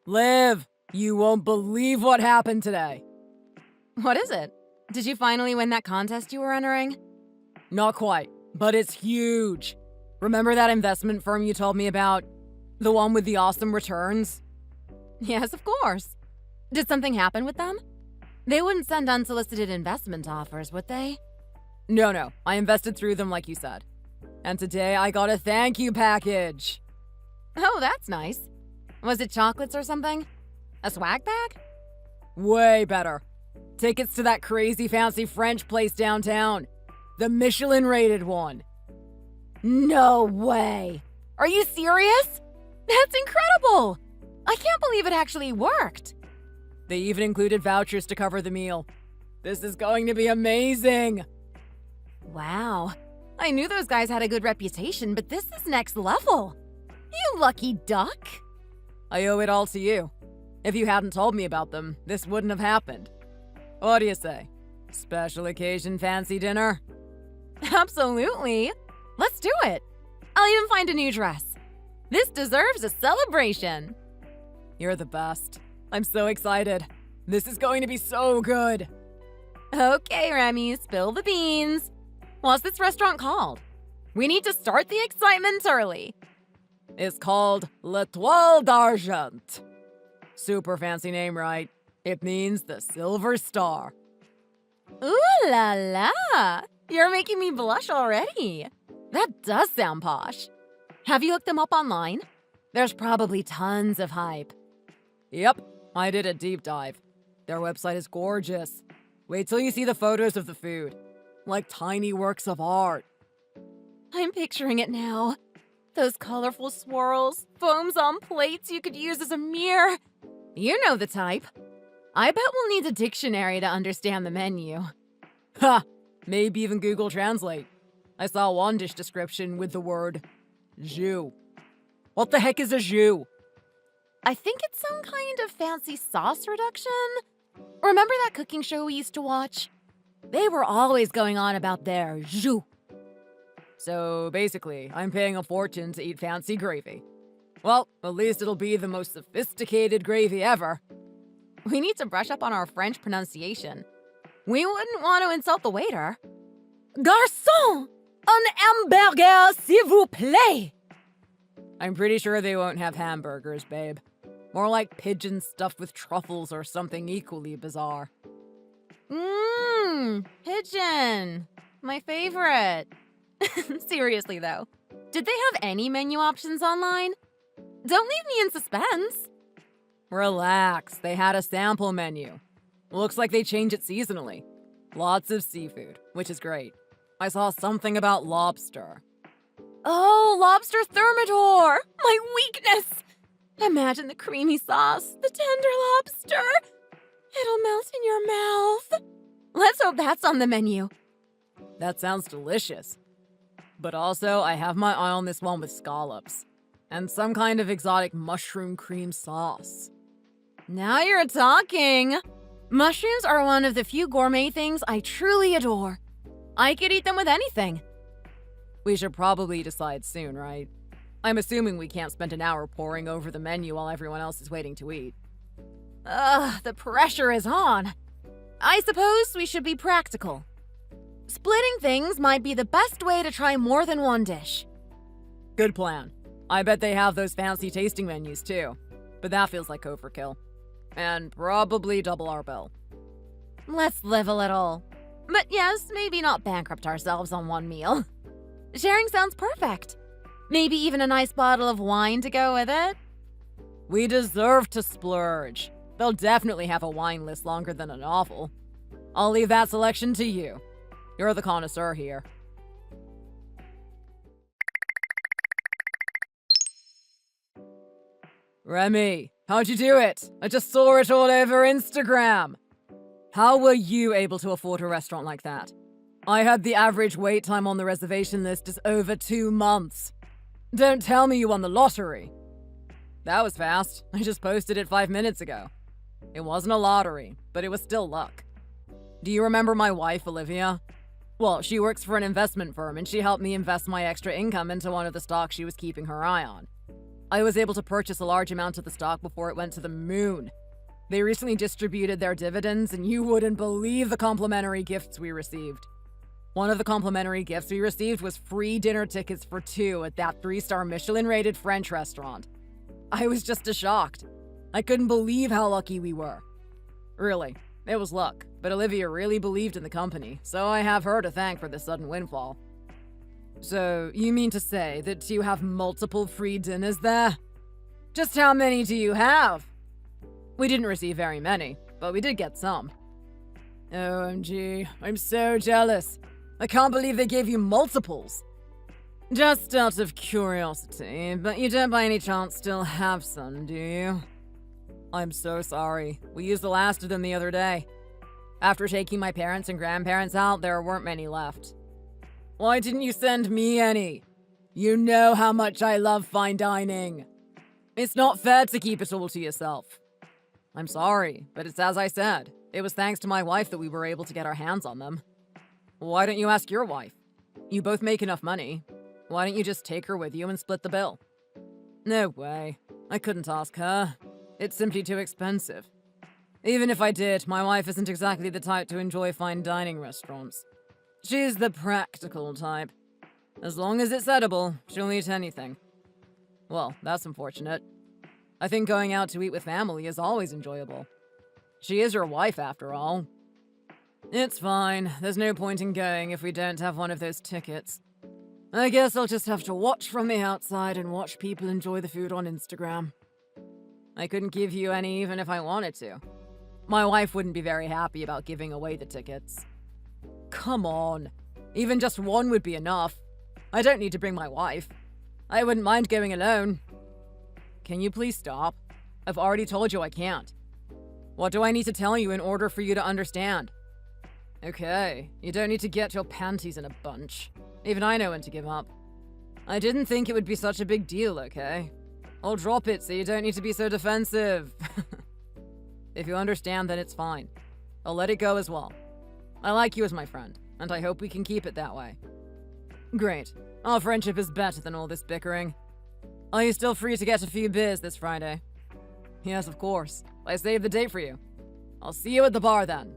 Liv, you won't believe what happened today. What is it? Did you finally win that contest you were entering? Not quite, but it's huge. Remember that investment firm you told me about? The one with the awesome returns? Yes, of course. Did something happen with them? They wouldn't send unsolicited investment offers, would they? No, I invested through them like you said. And today I got a thank you package. Oh, that's nice. Was it chocolates or something? A swag bag? Way better. Tickets to that crazy fancy French place downtown. The Michelin-rated one. No way! Are you serious? That's incredible! I can't believe it actually worked. They even included vouchers to cover the meal. This is going to be amazing! Wow. I knew those guys had a good reputation, but this is next level. You lucky duck. I owe it all to you. If you hadn't told me about them, this wouldn't have happened. What do you say? Special occasion fancy dinner? Absolutely. Let's do it. I'll even find a new dress. This deserves a celebration. You're the best. I'm so excited. This is going to be so good. Okay, Remy, spill the beans. What's this restaurant called? We need to start the excitement early. It's called L'Étoile d'Argent. Super fancy name, right? It means the Silver Star. Ooh la la! You're making me blush already. That does sound posh. Have you looked them up online? There's probably tons of hype. Yep, I did a deep dive. Their website is gorgeous. Wait till you see the photos of the food. Like tiny works of art. I'm picturing it now. Those colorful swirls, foams on plates you could use as a mirror. You know the type. I bet we'll need a dictionary to understand the menu. Ha! Maybe even Google Translate. I saw one dish description with the word jus. What the heck is a jus? I think it's some kind of fancy sauce reduction. Remember that cooking show we used to watch? They were always going on about their jus. So basically, I'm paying a fortune to eat fancy gravy. Well, at least it'll be the most sophisticated gravy ever. We need to brush up on our French pronunciation. We wouldn't want to insult the waiter. Garçon! Un hamburger, s'il vous plaît! I'm pretty sure they won't have hamburgers, babe. More like pigeon stuffed with truffles or something equally bizarre. Pigeon. My favorite. Seriously, though. Did they have any menu options online? Don't leave me in suspense. Relax, they had a sample menu. Looks like they change it seasonally. Lots of seafood, which is great. I saw something about lobster. Oh, lobster thermidor! My weakness! Imagine the creamy sauce, the tender lobster. It'll melt in your mouth. Let's hope that's on the menu. That sounds delicious. But also, I have my eye on this one with scallops. And some kind of exotic mushroom cream sauce. Now you're talking. Mushrooms are one of the few gourmet things I truly adore. I could eat them with anything. We should probably decide soon, right? I'm assuming we can't spend an hour poring over the menu while everyone else is waiting to eat. The pressure is on. I suppose we should be practical. Splitting things might be the best way to try more than one dish. Good plan. I bet they have those fancy tasting menus too. But that feels like overkill. And probably double our bill. Let's live a little. But yes, maybe not bankrupt ourselves on one meal. Sharing sounds perfect. Maybe even a nice bottle of wine to go with it. We deserve to splurge. They'll definitely have a wine list longer than a novel. I'll leave that selection to you. You're the connoisseur here. Remy, how'd you do it? I just saw it all over Instagram. How were you able to afford a restaurant like that? I had the average wait time on the reservation list is over 2 months. Don't tell me you won the lottery. That was fast. I just posted it 5 minutes ago. It wasn't a lottery, but it was still luck. Do you remember my wife, Olivia? Well, she works for an investment firm and she helped me invest my extra income into one of the stocks she was keeping her eye on. I was able to purchase a large amount of the stock before it went to the moon. They recently distributed their dividends and you wouldn't believe the complimentary gifts we received. One of the complimentary gifts we received was free dinner tickets for 2 at that 3-star Michelin-rated French restaurant. I was just shocked. I couldn't believe how lucky we were. Really, it was luck, but Olivia really believed in the company, so I have her to thank for this sudden windfall. So, you mean to say that you have multiple free dinners there? Just how many do you have? We didn't receive very many, but we did get some. OMG, I'm so jealous. I can't believe they gave you multiples. Just out of curiosity, but you don't by any chance still have some, do you? I'm so sorry. We used the last of them the other day. After taking my parents and grandparents out, there weren't many left. Why didn't you send me any? You know how much I love fine dining. It's not fair to keep it all to yourself. I'm sorry, but it's as I said. It was thanks to my wife that we were able to get our hands on them. Why don't you ask your wife? You both make enough money. Why don't you just take her with you and split the bill? No way. I couldn't ask her. It's simply too expensive. Even if I did, my wife isn't exactly the type to enjoy fine dining restaurants. She's the practical type. As long as it's edible, she'll eat anything. Well, that's unfortunate. I think going out to eat with family is always enjoyable. She is your wife, after all. It's fine. There's no point in going if we don't have one of those tickets. I guess I'll just have to watch from the outside and watch people enjoy the food on Instagram. I couldn't give you any even if I wanted to. My wife wouldn't be very happy about giving away the tickets. Come on. Even just one would be enough. I don't need to bring my wife. I wouldn't mind going alone. Can you please stop? I've already told you I can't. What do I need to tell you in order for you to understand? Okay, you don't need to get your panties in a bunch. Even I know when to give up. I didn't think it would be such a big deal, okay? I'll drop it so you don't need to be so defensive. If you understand, then it's fine. I'll let it go as well. I like you as my friend, and I hope we can keep it that way. Great. Our friendship is better than all this bickering. Are you still free to get a few beers this Friday? Yes, of course. I saved the date for you. I'll see you at the bar then.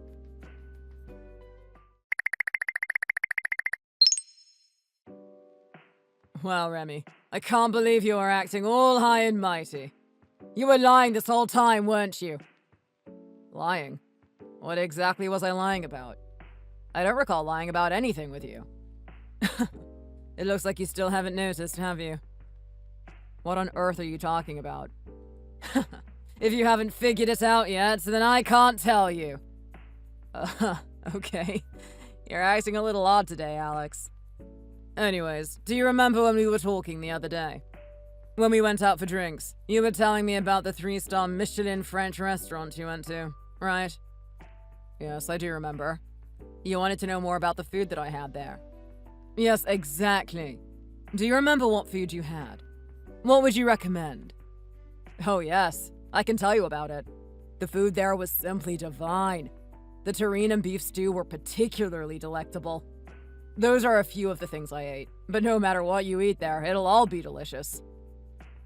Well, Remy, I can't believe you are acting all high and mighty. You were lying this whole time, weren't you? Lying? What exactly was I lying about? I don't recall lying about anything with you. It looks like you still haven't noticed, have you? What on earth are you talking about? If you haven't figured it out yet, then I can't tell you. Okay. You're acting a little odd today, Alex. Anyways, do you remember when we were talking the other day? When we went out for drinks, you were telling me about the 3-star Michelin French restaurant you went to, right? Yes, I do remember. You wanted to know more about the food that I had there. Yes, exactly. Do you remember what food you had? What would you recommend? Oh yes, I can tell you about it. The food there was simply divine. The terrine and beef stew were particularly delectable. Those are a few of the things I ate, but no matter what you eat there, it'll all be delicious.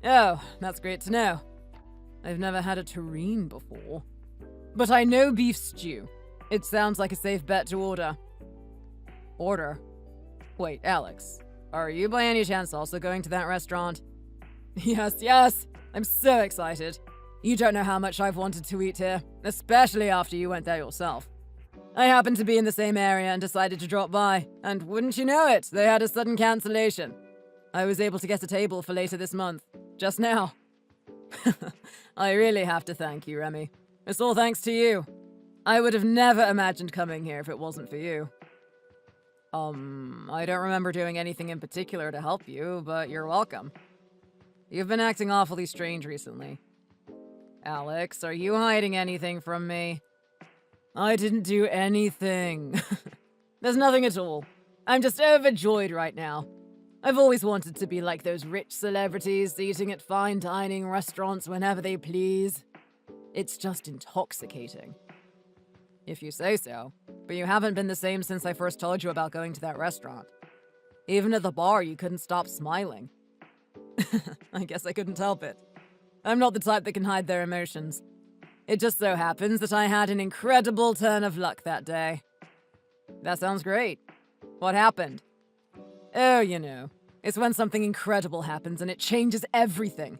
Oh, that's great to know. I've never had a terrine before. But I know beef stew. It sounds like a safe bet to order. Order? Wait, Alex, are you by any chance also going to that restaurant? Yes, I'm so excited. You don't know how much I've wanted to eat here, especially after you went there yourself. I happened to be in the same area and decided to drop by, and wouldn't you know it, they had a sudden cancellation. I was able to get a table for later this month, just now. I really have to thank you, Remy. It's all thanks to you. I would have never imagined coming here if it wasn't for you. I don't remember doing anything in particular to help you, but you're welcome. You've been acting awfully strange recently. Alex, are you hiding anything from me? I didn't do anything. There's nothing at all. I'm just overjoyed right now. I've always wanted to be like those rich celebrities eating at fine dining restaurants whenever they please. It's just intoxicating. If you say so. But you haven't been the same since I first told you about going to that restaurant. Even at the bar, you couldn't stop smiling. I guess I couldn't help it. I'm not the type that can hide their emotions. It just so happens that I had an incredible turn of luck that day. That sounds great. What happened? Oh, you know. It's when something incredible happens and it changes everything.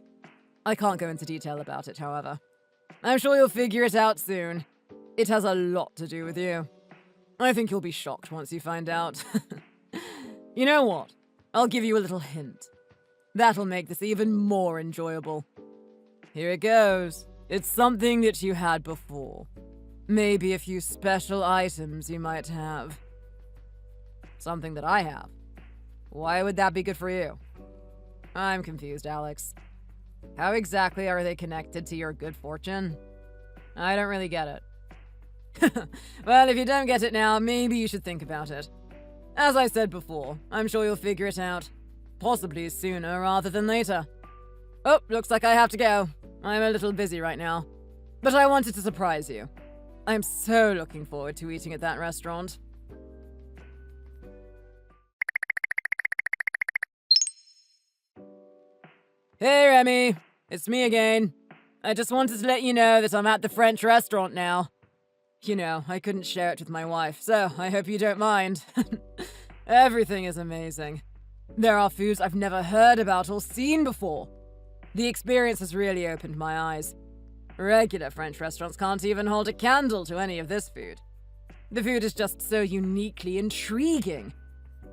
I can't go into detail about it, however. I'm sure you'll figure it out soon. It has a lot to do with you. I think you'll be shocked once you find out. You know what? I'll give you a little hint. That'll make this even more enjoyable. Here it goes. It's something that you had before. Maybe a few special items you might have. Something that I have. Why would that be good for you? I'm confused, Alex. How exactly are they connected to your good fortune? I don't really get it. Well, if you don't get it now, maybe you should think about it. As I said before, I'm sure you'll figure it out. Possibly sooner rather than later. Oh, looks like I have to go. I'm a little busy right now. But I wanted to surprise you. I'm so looking forward to eating at that restaurant. Hey, Remy. It's me again. I just wanted to let you know that I'm at the French restaurant now. You know, I couldn't share it with my wife, so I hope you don't mind. Everything is amazing. There are foods I've never heard about or seen before. The experience has really opened my eyes. Regular French restaurants can't even hold a candle to any of this food. The food is just so uniquely intriguing.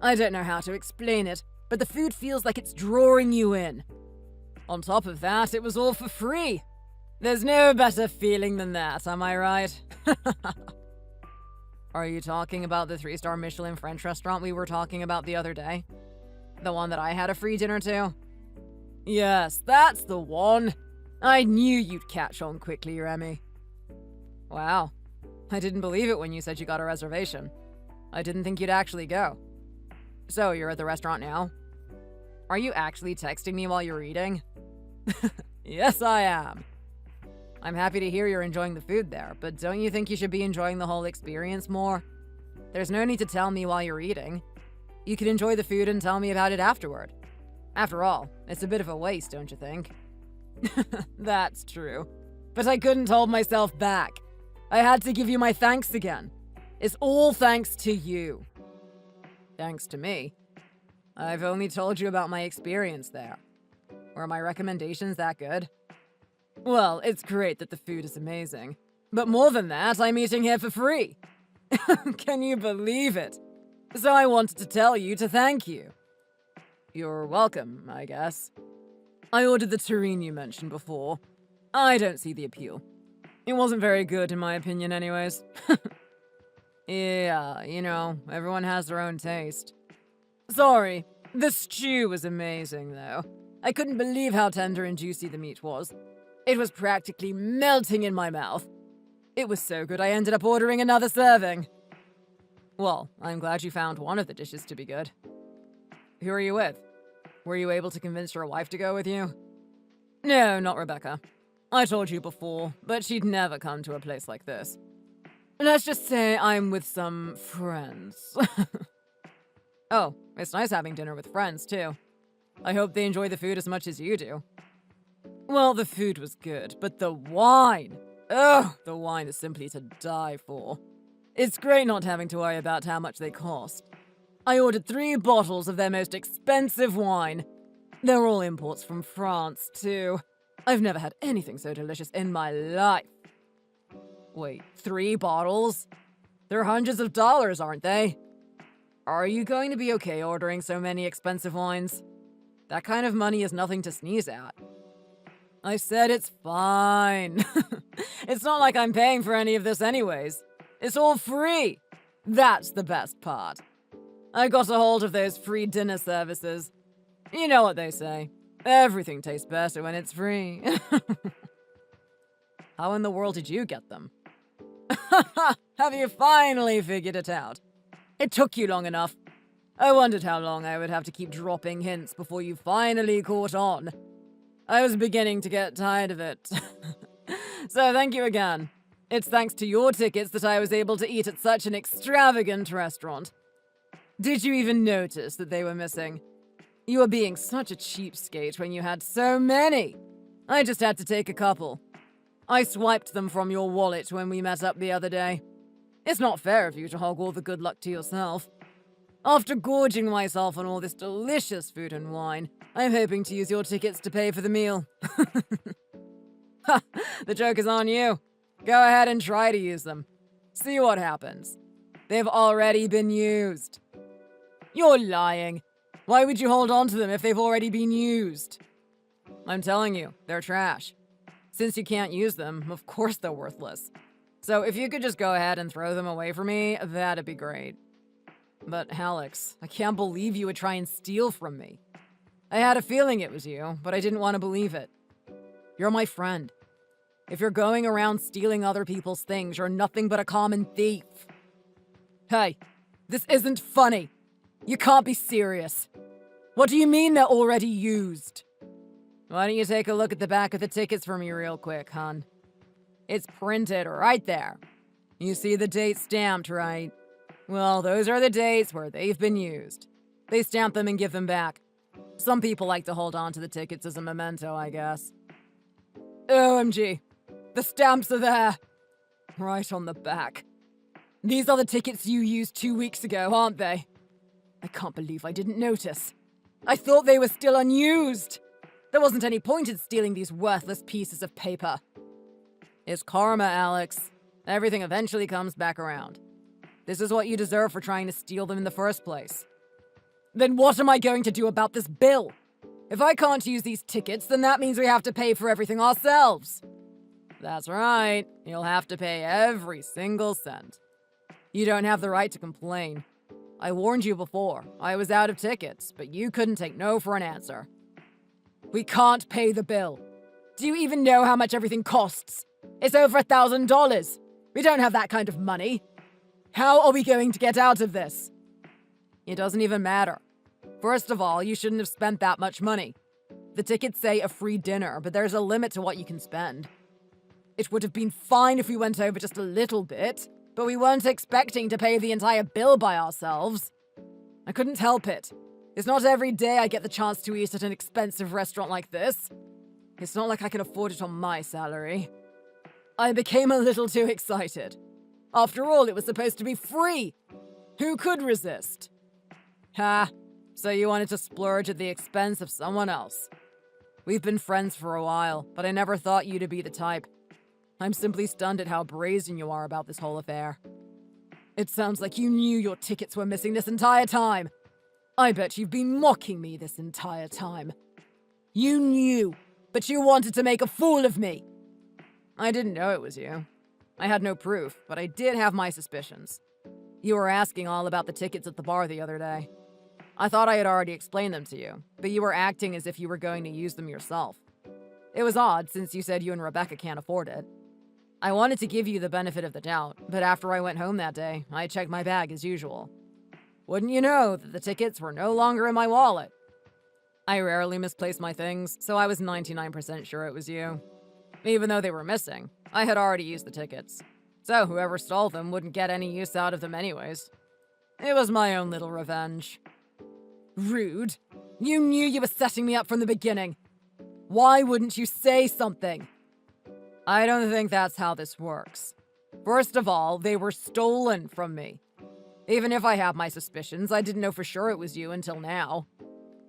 I don't know how to explain it, but the food feels like it's drawing you in. On top of that, it was all for free. There's no better feeling than that, am I right? Are you talking about the 3-star Michelin French restaurant we were talking about the other day? The one that I had a free dinner to? Yes, that's the one. I knew you'd catch on quickly, Remy. Wow. I didn't believe it when you said you got a reservation. I didn't think you'd actually go. So, you're at the restaurant now? Are you actually texting me while you're eating? Yes, I am. I'm happy to hear you're enjoying the food there, but don't you think you should be enjoying the whole experience more? There's no need to tell me while you're eating. You can enjoy the food and tell me about it afterward. After all, it's a bit of a waste, don't you think? That's true. But I couldn't hold myself back. I had to give you my thanks again. It's all thanks to you. Thanks to me? I've only told you about my experience there. Were my recommendations that good? Well, it's great that the food is amazing. But more than that, I'm eating here for free. Can you believe it? So I wanted to tell you to thank you. You're welcome, I guess. I ordered the terrine you mentioned before. I don't see the appeal. It wasn't very good in my opinion anyways. Yeah, you know, everyone has their own taste. Sorry, the stew was amazing though. I couldn't believe how tender and juicy the meat was. It was practically melting in my mouth. It was so good I ended up ordering another serving. Well, I'm glad you found one of the dishes to be good. Who are you with? Were you able to convince your wife to go with you? No, not Rebecca. I told you before, but she'd never come to a place like this. Let's just say I'm with some friends. Oh, it's nice having dinner with friends, too. I hope they enjoy the food as much as you do. Well, the food was good, but the wine! Ugh, the wine is simply to die for. It's great not having to worry about how much they cost. I ordered 3 bottles of their most expensive wine. They're all imports from France, too. I've never had anything so delicious in my life. Wait, 3 bottles? They're hundreds of dollars, aren't they? Are you going to be okay ordering so many expensive wines? That kind of money is nothing to sneeze at. I said it's fine. It's not like I'm paying for any of this anyways. It's all free. That's the best part. I got a hold of those free dinner services. You know what they say. Everything tastes better when it's free. How in the world did you get them? Have you finally figured it out? It took you long enough. I wondered how long I would have to keep dropping hints before you finally caught on. I was beginning to get tired of it. So thank you again. It's thanks to your tickets that I was able to eat at such an extravagant restaurant. Did you even notice that they were missing? You were being such a cheapskate when you had so many. I just had to take a couple. I swiped them from your wallet when we met up the other day. It's not fair of you to hog all the good luck to yourself. After gorging myself on all this delicious food and wine, I'm hoping to use your tickets to pay for the meal. Ha! The joke is on you. Go ahead and try to use them. See what happens. They've already been used. You're lying. Why would you hold on to them if they've already been used? I'm telling you, they're trash. Since you can't use them, of course they're worthless. So if you could just go ahead and throw them away for me, that'd be great. But Alex, I can't believe you would try and steal from me. I had a feeling it was you, but I didn't want to believe it. You're my friend. If you're going around stealing other people's things, you're nothing but a common thief. Hey, this isn't funny. You can't be serious. What do you mean they're already used? Why don't you take a look at the back of the tickets for me real quick, hon? It's printed right there. You see the date stamped, right? Well, those are the dates where they've been used. They stamp them and give them back. Some people like to hold on to the tickets as a memento, I guess. OMG. The stamps are there. Right on the back. These are the tickets you used 2 weeks ago, aren't they? I can't believe I didn't notice. I thought they were still unused. There wasn't any point in stealing these worthless pieces of paper. It's karma, Alex. Everything eventually comes back around. This is what you deserve for trying to steal them in the first place. Then what am I going to do about this bill? If I can't use these tickets, then that means we have to pay for everything ourselves. That's right. You'll have to pay every single cent. You don't have the right to complain. I warned you before. I was out of tickets, but you couldn't take no for an answer. We can't pay the bill. Do you even know how much everything costs? It's over $1,000. We don't have that kind of money. How are we going to get out of this? It doesn't even matter. First of all, you shouldn't have spent that much money. The tickets say a free dinner, but there's a limit to what you can spend. It would have been fine if we went over just a little bit, but we weren't expecting to pay the entire bill by ourselves. I couldn't help it. It's not every day I get the chance to eat at an expensive restaurant like this. It's not like I can afford it on my salary. I became a little too excited. After all, it was supposed to be free. Who could resist? Ha, so you wanted to splurge at the expense of someone else. We've been friends for a while, but I never thought you to be the type. I'm simply stunned at how brazen you are about this whole affair. It sounds like you knew your tickets were missing this entire time. I bet you've been mocking me this entire time. You knew, but you wanted to make a fool of me. I didn't know it was you. I had no proof, but I did have my suspicions. You were asking all about the tickets at the bar the other day. I thought I had already explained them to you, but you were acting as if you were going to use them yourself. It was odd, since you said you and Rebecca can't afford it. I wanted to give you the benefit of the doubt, but after I went home that day, I checked my bag as usual. Wouldn't you know that the tickets were no longer in my wallet? I rarely misplace my things, so I was 99% sure it was you. Even though they were missing, I had already used the tickets. So whoever stole them wouldn't get any use out of them anyways. It was my own little revenge. Rude. You knew you were setting me up from the beginning. Why wouldn't you say something? I don't think that's how this works. First of all, they were stolen from me. Even if I have my suspicions, I didn't know for sure it was you until now.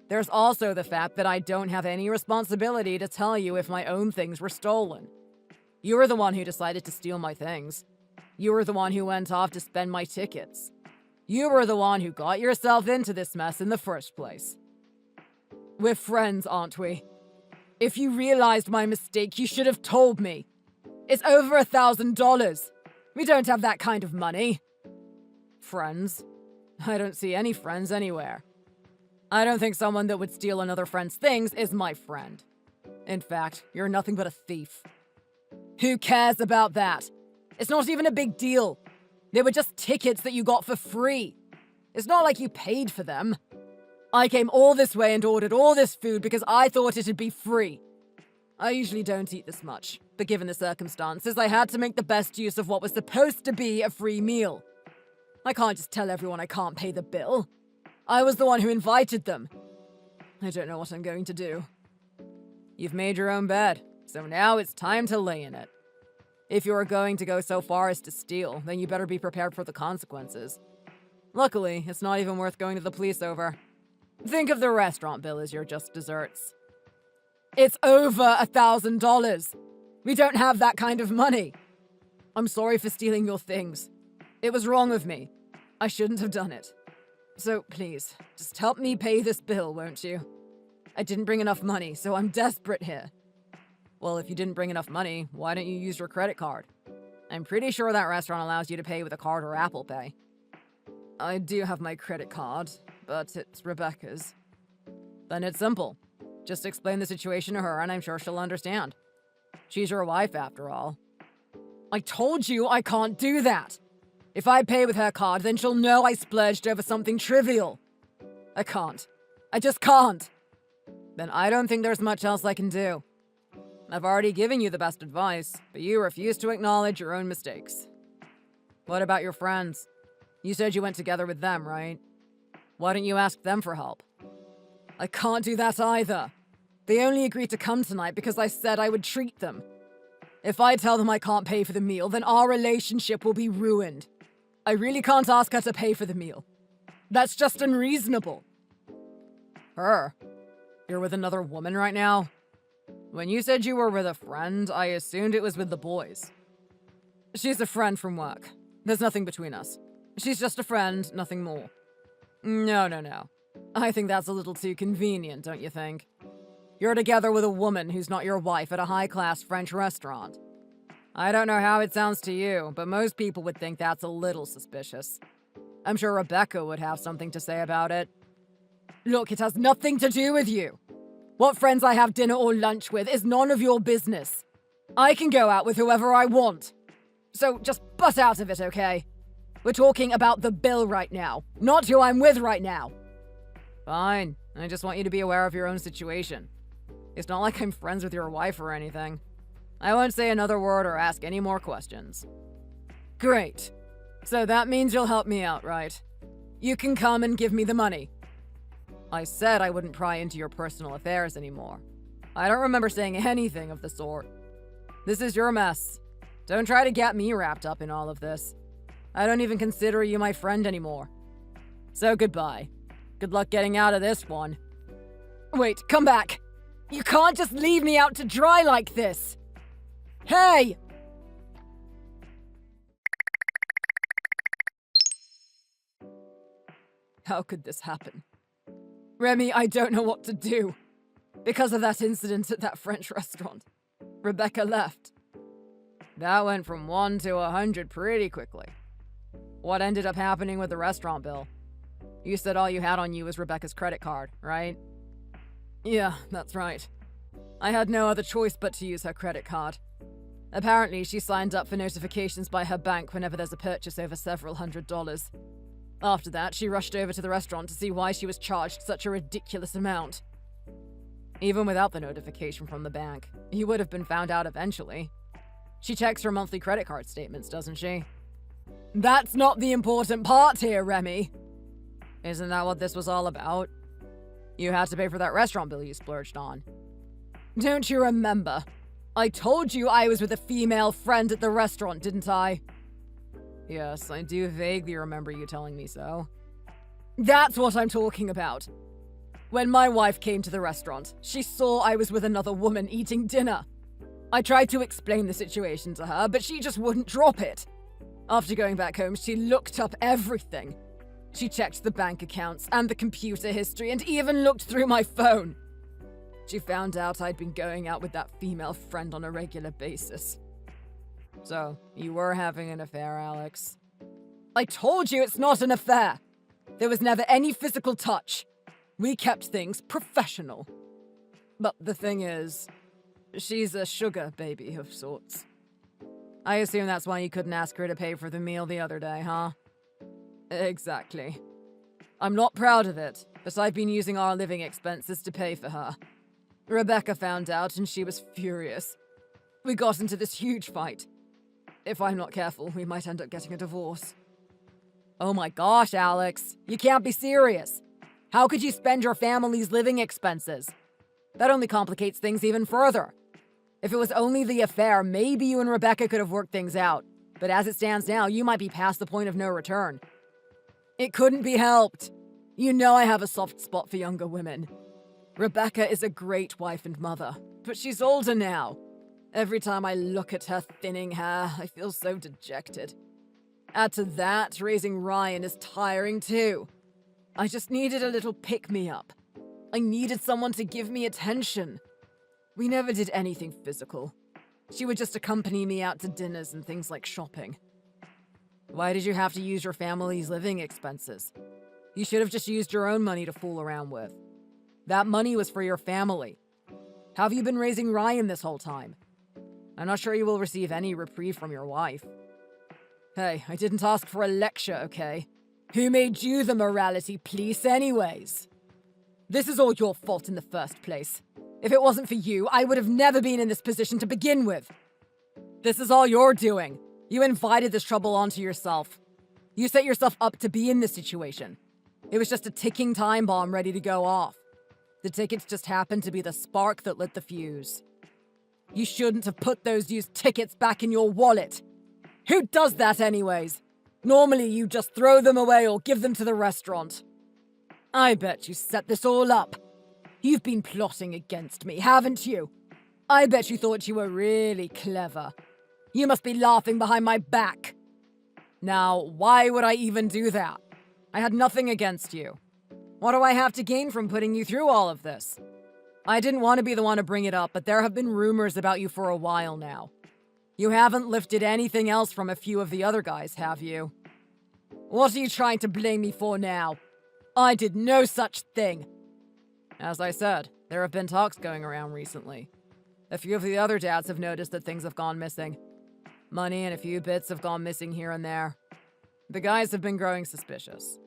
There's also the fact that I don't have any responsibility to tell you if my own things were stolen. You were the one who decided to steal my things. You were the one who went off to spend my tickets. You were the one who got yourself into this mess in the first place. We're friends, aren't we? If you realized my mistake, you should have told me. It's over $1,000. We don't have that kind of money. Friends? I don't see any friends anywhere. I don't think someone that would steal another friend's things is my friend. In fact, you're nothing but a thief. Who cares about that? It's not even a big deal. They were just tickets that you got for free. It's not like you paid for them. I came all this way and ordered all this food because I thought it'd be free. I usually don't eat this much, but given the circumstances, I had to make the best use of what was supposed to be a free meal. I can't just tell everyone I can't pay the bill. I was the one who invited them. I don't know what I'm going to do. You've made your own bed, so now it's time to lay in it. If you're going to go so far as to steal, then you better be prepared for the consequences. Luckily, it's not even worth going to the police over. Think of the restaurant bill as your just desserts. It's over $1,000. We don't have that kind of money. I'm sorry for stealing your things. It was wrong of me. I shouldn't have done it. So please, just help me pay this bill, won't you? I didn't bring enough money, so I'm desperate here. Well, if you didn't bring enough money, why don't you use your credit card? I'm pretty sure that restaurant allows you to pay with a card or Apple Pay. I do have my credit card, but it's Rebecca's. Then it's simple. Just explain the situation to her and I'm sure she'll understand. She's your wife after all. I told you I can't do that! If I pay with her card, then she'll know I splurged over something trivial. I can't. I just can't. Then I don't think there's much else I can do. I've already given you the best advice, but you refuse to acknowledge your own mistakes. What about your friends? You said you went together with them, right? Why don't you ask them for help? I can't do that either. They only agreed to come tonight because I said I would treat them. If I tell them I can't pay for the meal, then our relationship will be ruined. I really can't ask her to pay for the meal. That's just unreasonable. Her? You're with another woman right now? When you said you were with a friend, I assumed it was with the boys. She's a friend from work. There's nothing between us. She's just a friend, nothing more. No. I think that's a little too convenient, don't you think? You're together with a woman who's not your wife at a high-class French restaurant. I don't know how it sounds to you, but most people would think that's a little suspicious. I'm sure Rebecca would have something to say about it. Look, it has nothing to do with you. What friends I have dinner or lunch with is none of your business. I can go out with whoever I want. So just butt out of it, okay? We're talking about the bill right now, not who I'm with right now. Fine. I just want you to be aware of your own situation. It's not like I'm friends with your wife or anything. I won't say another word or ask any more questions. Great. So that means you'll help me out, right? You can come and give me the money. I said I wouldn't pry into your personal affairs anymore. I don't remember saying anything of the sort. This is your mess. Don't try to get me wrapped up in all of this. I don't even consider you my friend anymore. So goodbye. Good luck getting out of this one. Wait, come back! You can't just leave me out to dry like this! Hey! How could this happen? Remy, I don't know what to do. Because of that incident at that French restaurant, Rebecca left. That went from 1 to 100 pretty quickly. What ended up happening with the restaurant bill? You said all you had on you was Rebecca's credit card, right? Yeah, that's right. I had no other choice but to use her credit card. Apparently, she signed up for notifications by her bank whenever there's a purchase over several $100s. After that, she rushed over to the restaurant to see why she was charged such a ridiculous amount. Even without the notification from the bank, you would have been found out eventually. She checks her monthly credit card statements, doesn't she? That's not the important part here, Remy. Isn't that what this was all about? You had to pay for that restaurant bill you splurged on. Don't you remember? I told you I was with a female friend at the restaurant, didn't I? Yes, I do vaguely remember you telling me so. That's what I'm talking about. When my wife came to the restaurant, she saw I was with another woman eating dinner. I tried to explain the situation to her, but she just wouldn't drop it. After going back home, she looked up everything. She checked the bank accounts and the computer history and even looked through my phone. She found out I'd been going out with that female friend on a regular basis. So, you were having an affair, Alex. I told you it's not an affair. There was never any physical touch. We kept things professional. But the thing is, she's a sugar baby of sorts. I assume that's why you couldn't ask her to pay for the meal the other day, huh? Exactly. I'm not proud of it, but I've been using our living expenses to pay for her. Rebecca found out and she was furious. We got into this huge fight. If I'm not careful, we might end up getting a divorce. Oh my gosh, Alex. You can't be serious. How could you spend your family's living expenses? That only complicates things even further. If it was only the affair, maybe you and Rebecca could have worked things out. But as it stands now, you might be past the point of no return. It couldn't be helped. You know I have a soft spot for younger women. Rebecca is a great wife and mother, but she's older now. Every time I look at her thinning hair, I feel so dejected. Add to that, raising Ryan is tiring too. I just needed a little pick-me-up. I needed someone to give me attention. We never did anything physical. She would just accompany me out to dinners and things like shopping. Why did you have to use your family's living expenses? You should have just used your own money to fool around with. That money was for your family. How have you been raising Ryan this whole time? I'm not sure you will receive any reprieve from your wife. Hey, I didn't ask for a lecture, okay? Who made you the morality police anyways? This is all your fault in the first place. If it wasn't for you, I would have never been in this position to begin with. This is all you're doing. You invited this trouble onto yourself. You set yourself up to be in this situation. It was just a ticking time bomb ready to go off. The tickets just happened to be the spark that lit the fuse. You shouldn't have put those used tickets back in your wallet. Who does that anyways? Normally you just throw them away or give them to the restaurant. I bet you set this all up. You've been plotting against me, haven't you? I bet you thought you were really clever. You must be laughing behind my back. Now, why would I even do that? I had nothing against you. What do I have to gain from putting you through all of this? I didn't want to be the one to bring it up, but there have been rumors about you for a while now. You haven't lifted anything else from a few of the other guys, have you? What are you trying to blame me for now? I did no such thing. As I said, there have been talks going around recently. A few of the other dads have noticed that things have gone missing. Money and a few bits have gone missing here and there. The guys have been growing suspicious.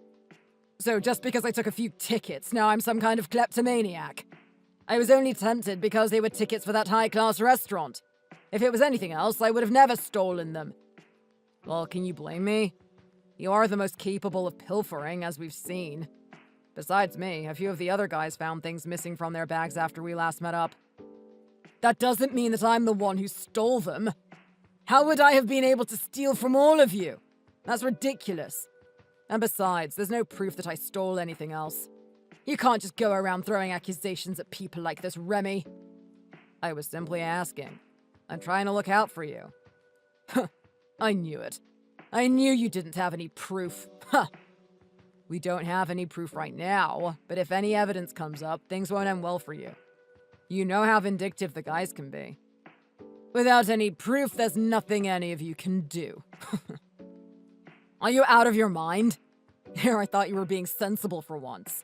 So just because I took a few tickets, now I'm some kind of kleptomaniac. I was only tempted because they were tickets for that high-class restaurant. If it was anything else, I would have never stolen them. Well, can you blame me? You are the most capable of pilfering, as we've seen. Besides me, a few of the other guys found things missing from their bags after we last met up. That doesn't mean that I'm the one who stole them. How would I have been able to steal from all of you? That's ridiculous. And besides, there's no proof that I stole anything else. You can't just go around throwing accusations at people like this, Remy. I was simply asking. I'm trying to look out for you. I knew it. I knew you didn't have any proof. We don't have any proof right now, but if any evidence comes up, things won't end well for you. You know how vindictive the guys can be. Without any proof, there's nothing any of you can do. Are you out of your mind? Here, I thought you were being sensible for once.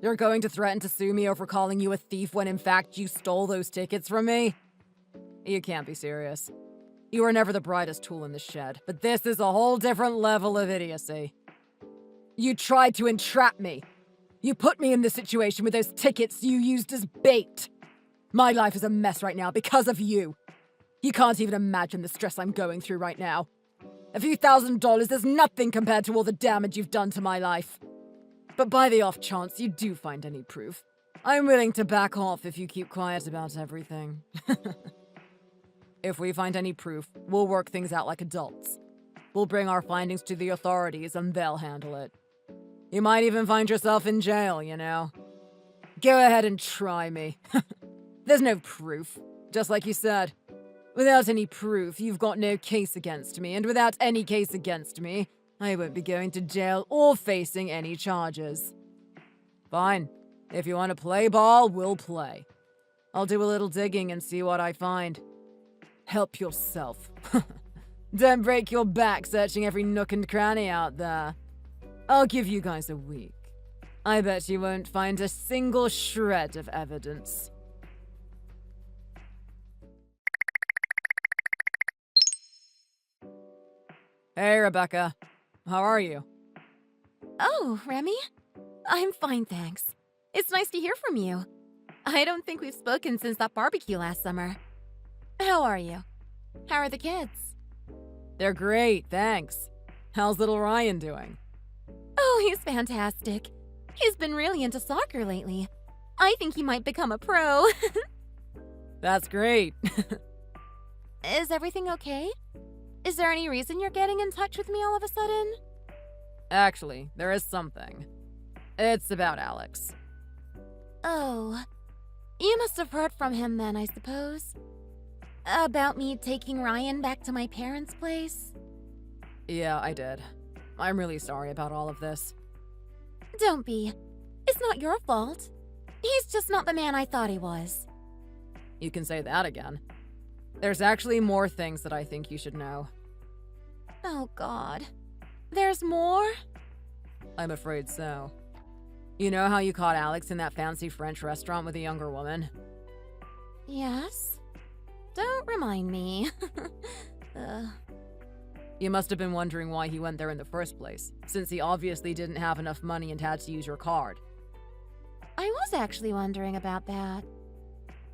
You're going to threaten to sue me over calling you a thief when in fact you stole those tickets from me? You can't be serious. You were never the brightest tool in the shed, but this is a whole different level of idiocy. You tried to entrap me. You put me in this situation with those tickets you used as bait. My life is a mess right now because of you. You can't even imagine the stress I'm going through right now. A few $1,000s is nothing compared to all the damage you've done to my life. But by the off chance you do find any proof, I'm willing to back off if you keep quiet about everything. If we find any proof, we'll work things out like adults. We'll bring our findings to the authorities and they'll handle it. You might even find yourself in jail, you know. Go ahead and try me. There's no proof, just like you said. Without any proof, you've got no case against me, and without any case against me, I won't be going to jail or facing any charges. Fine. If you want to play ball, we'll play. I'll do a little digging and see what I find. Help yourself. Don't break your back searching every nook and cranny out there. I'll give you guys a week. I bet you won't find a single shred of evidence. Hey, Rebecca. How are you? Oh, Remy? I'm fine, thanks. It's nice to hear from you. I don't think we've spoken since that barbecue last summer. How are you? How are the kids? They're great, thanks. How's little Ryan doing? Oh, he's fantastic. He's been really into soccer lately. I think he might become a pro. That's great. Is everything okay? Is there any reason you're getting in touch with me all of a sudden? Actually, there is something. It's about Alex. Oh. You must have heard from him then, I suppose. About me taking Ryan back to my parents' place? Yeah, I did. I'm really sorry about all of this. Don't be. It's not your fault. He's just not the man I thought he was. You can say that again. There's actually more things that I think you should know. Oh, God. There's more? I'm afraid so. You know how you caught Alex in that fancy French restaurant with a younger woman? Yes? Don't remind me. You must have been wondering why he went there in the first place, since he obviously didn't have enough money and had to use your card. I was actually wondering about that.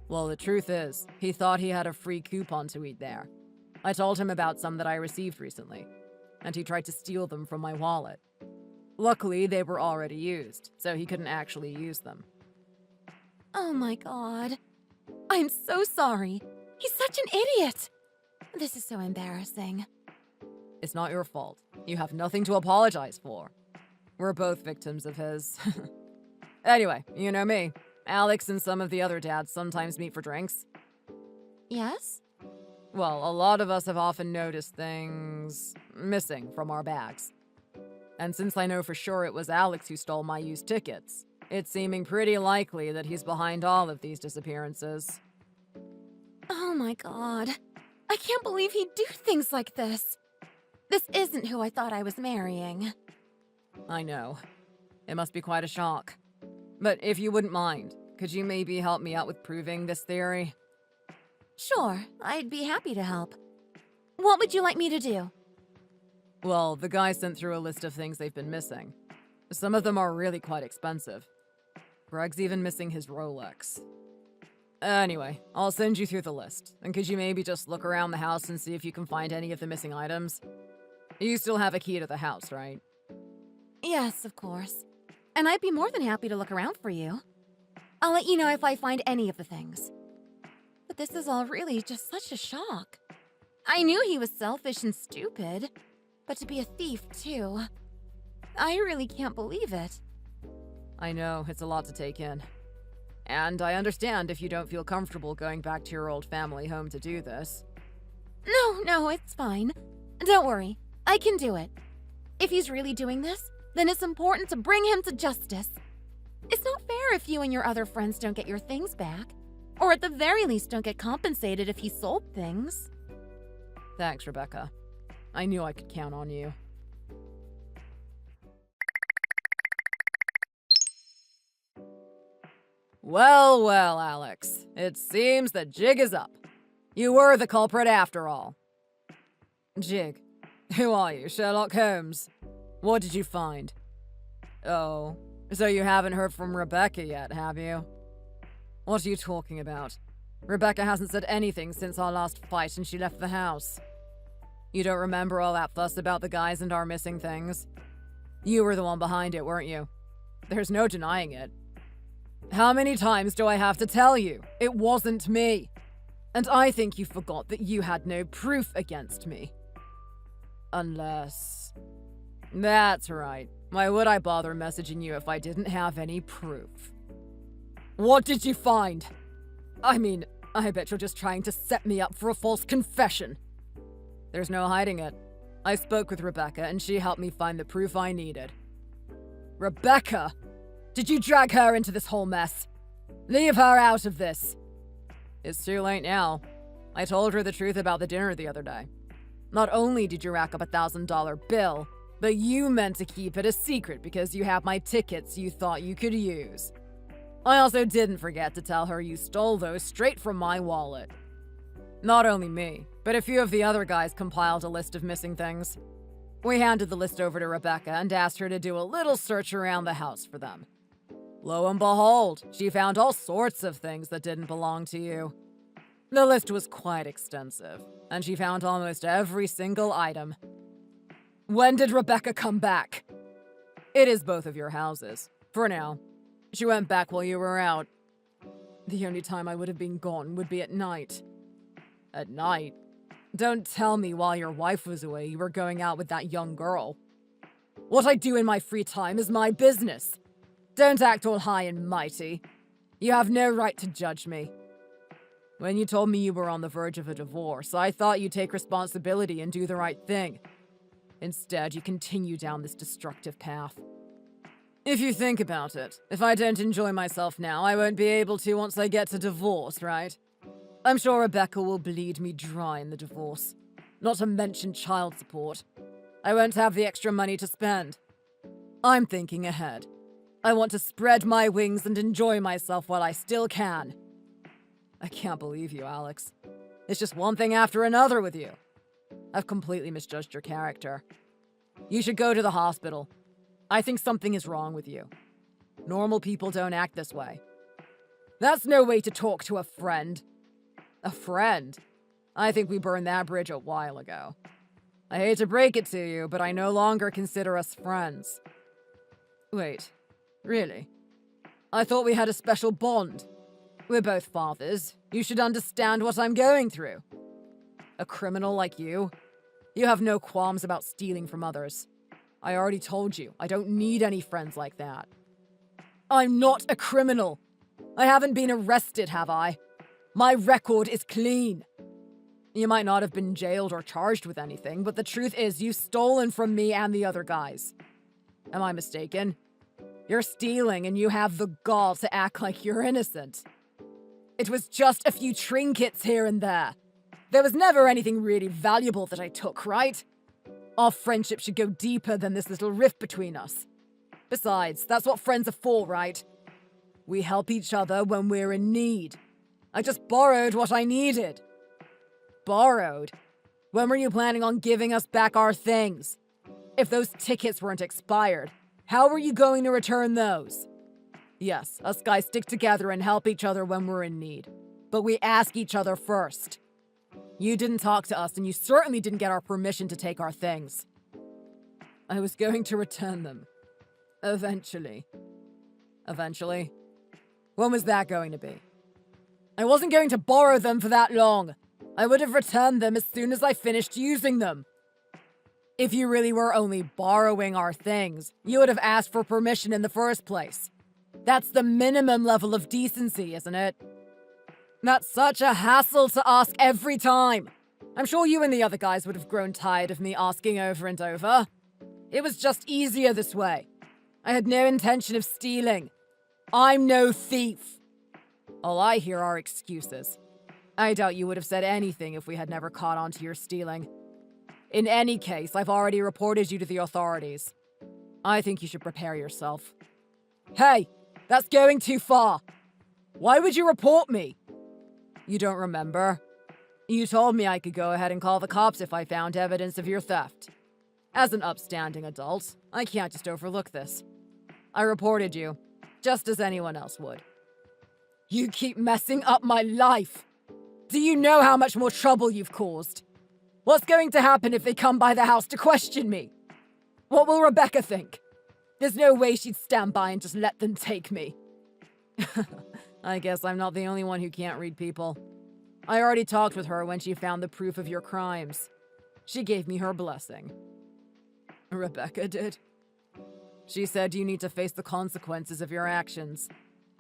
Well, the truth is, he thought he had a free coupon to eat there. I told him about some that I received recently, and he tried to steal them from my wallet. Luckily, they were already used, so he couldn't actually use them. Oh my God. I'm so sorry. He's such an idiot. This is so embarrassing. It's not your fault. You have nothing to apologize for. We're both victims of his. Anyway, you know me. Alex and some of the other dads sometimes meet for drinks. Yes? Well, a lot of us have often noticed things missing from our bags. And since I know for sure it was Alex who stole my used tickets, it's seeming pretty likely that he's behind all of these disappearances. Oh my God. I can't believe he'd do things like this. This isn't who I thought I was marrying. I know. It must be quite a shock. But if you wouldn't mind, could you maybe help me out with proving this theory? Sure, I'd be happy to help. What would you like me to do? Well, the guy sent through a list of things they've been missing. Some of them are really quite expensive. Greg's even missing his Rolex. Anyway, I'll send you through the list, and could you maybe just look around the house and see if you can find any of the missing items? You still have a key to the house, right? Yes, of course. And I'd be more than happy to look around for you. I'll let you know if I find any of the things. But this is all really just such a shock. I knew he was selfish and stupid, but to be a thief, too. I really can't believe it. I know, it's a lot to take in. And I understand if you don't feel comfortable going back to your old family home to do this. No, it's fine. Don't worry, I can do it. If he's really doing this, then it's important to bring him to justice. It's not fair if you and your other friends don't get your things back. Or at the very least don't get compensated if he sold things. Thanks, Rebecca. I knew I could count on you. Well, Alex. It seems the jig is up. You were the culprit after all. Jig? Who are you, Sherlock Holmes? What did you find? Oh, so you haven't heard from Rebecca yet, have you? What are you talking about? Rebecca hasn't said anything since our last fight and she left the house. You don't remember all that fuss about the guys and our missing things? You were the one behind it, weren't you? There's no denying it. How many times do I have to tell you? It wasn't me. And I think you forgot that you had no proof against me. Unless... That's right. Why would I bother messaging you if I didn't have any proof? What did you find? I mean, I bet you're just trying to set me up for a false confession. There's no hiding it. I spoke with Rebecca and she helped me find the proof I needed. Rebecca? Did you drag her into this whole mess? Leave her out of this. It's too late now. I told her the truth about the dinner the other day. Not only did you rack up a $1,000 bill, but you meant to keep it a secret because you had my tickets you thought you could use. I also didn't forget to tell her you stole those straight from my wallet. Not only me, but a few of the other guys compiled a list of missing things. We handed the list over to Rebecca and asked her to do a little search around the house for them. Lo and behold, she found all sorts of things that didn't belong to you. The list was quite extensive, and she found almost every single item. When did Rebecca come back? It is both of your houses, for now. She went back while you were out. The only time I would have been gone would be at night. At night? Don't tell me while your wife was away you were going out with that young girl. What I do in my free time is my business. Don't act all high and mighty. You have no right to judge me. When you told me you were on the verge of a divorce, I thought you'd take responsibility and do the right thing. Instead, you continue down this destructive path. If you think about it, if I don't enjoy myself now, I won't be able to once I get to divorce, right? I'm sure Rebecca will bleed me dry in the divorce. Not to mention child support. I won't have the extra money to spend. I'm thinking ahead. I want to spread my wings and enjoy myself while I still can. I can't believe you, Alex. It's just one thing after another with you. I've completely misjudged your character. You should go to the hospital. I think something is wrong with you. Normal people don't act this way. That's no way to talk to a friend. A friend? I think we burned that bridge a while ago. I hate to break it to you, but I no longer consider us friends. Wait, really? I thought we had a special bond. We're both fathers. You should understand what I'm going through. A criminal like you? You have no qualms about stealing from others. I already told you, I don't need any friends like that. I'm not a criminal. I haven't been arrested, have I? My record is clean. You might not have been jailed or charged with anything, but the truth is you've stolen from me and the other guys. Am I mistaken? You're stealing and you have the gall to act like you're innocent. It was just a few trinkets here and there. There was never anything really valuable that I took, right? Our friendship should go deeper than this little rift between us. Besides, that's what friends are for, right? We help each other when we're in need. I just borrowed what I needed. Borrowed? When were you planning on giving us back our things? If those tickets weren't expired, how were you going to return those? Yes, us guys stick together and help each other when we're in need. But we ask each other first. You didn't talk to us, and you certainly didn't get our permission to take our things. I was going to return them. Eventually. Eventually? When was that going to be? I wasn't going to borrow them for that long. I would have returned them as soon as I finished using them. If you really were only borrowing our things, you would have asked for permission in the first place. That's the minimum level of decency, isn't it? That's such a hassle to ask every time. I'm sure you and the other guys would have grown tired of me asking over and over. It was just easier this way. I had no intention of stealing. I'm no thief. All I hear are excuses. I doubt you would have said anything if we had never caught on to your stealing. In any case, I've already reported you to the authorities. I think you should prepare yourself. Hey, that's going too far. Why would you report me? You don't remember? You told me I could go ahead and call the cops if I found evidence of your theft. As an upstanding adult, I can't just overlook this. I reported you, just as anyone else would. You keep messing up my life. Do you know how much more trouble you've caused? What's going to happen if they come by the house to question me? What will Rebecca think? There's no way she'd stand by and just let them take me. I guess I'm not the only one who can't read people. I already talked with her when she found the proof of your crimes. She gave me her blessing. Rebecca did. She said you need to face the consequences of your actions.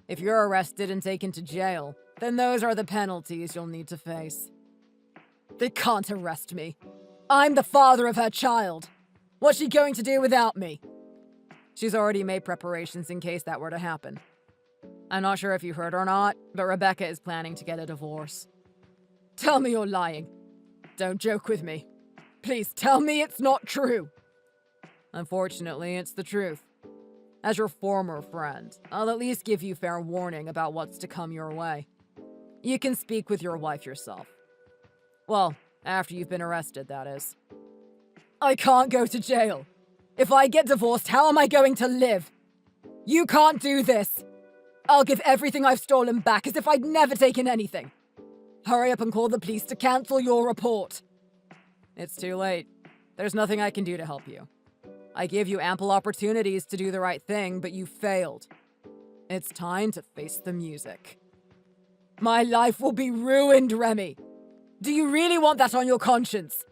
If you're arrested and taken to jail, then those are the penalties you'll need to face. They can't arrest me. I'm the father of her child. What's she going to do without me? She's already made preparations in case that were to happen. I'm not sure if you heard or not, but Rebecca is planning to get a divorce. Tell me you're lying. Don't joke with me. Please tell me it's not true. Unfortunately, it's the truth. As your former friend, I'll at least give you fair warning about what's to come your way. You can speak with your wife yourself. Well, after you've been arrested, that is. I can't go to jail. If I get divorced, how am I going to live? You can't do this. I'll give everything I've stolen back as if I'd never taken anything. Hurry up and call the police to cancel your report. It's too late. There's nothing I can do to help you. I give you ample opportunities to do the right thing, but you failed. It's time to face the music. My life will be ruined, Remy. Do you really want that on your conscience?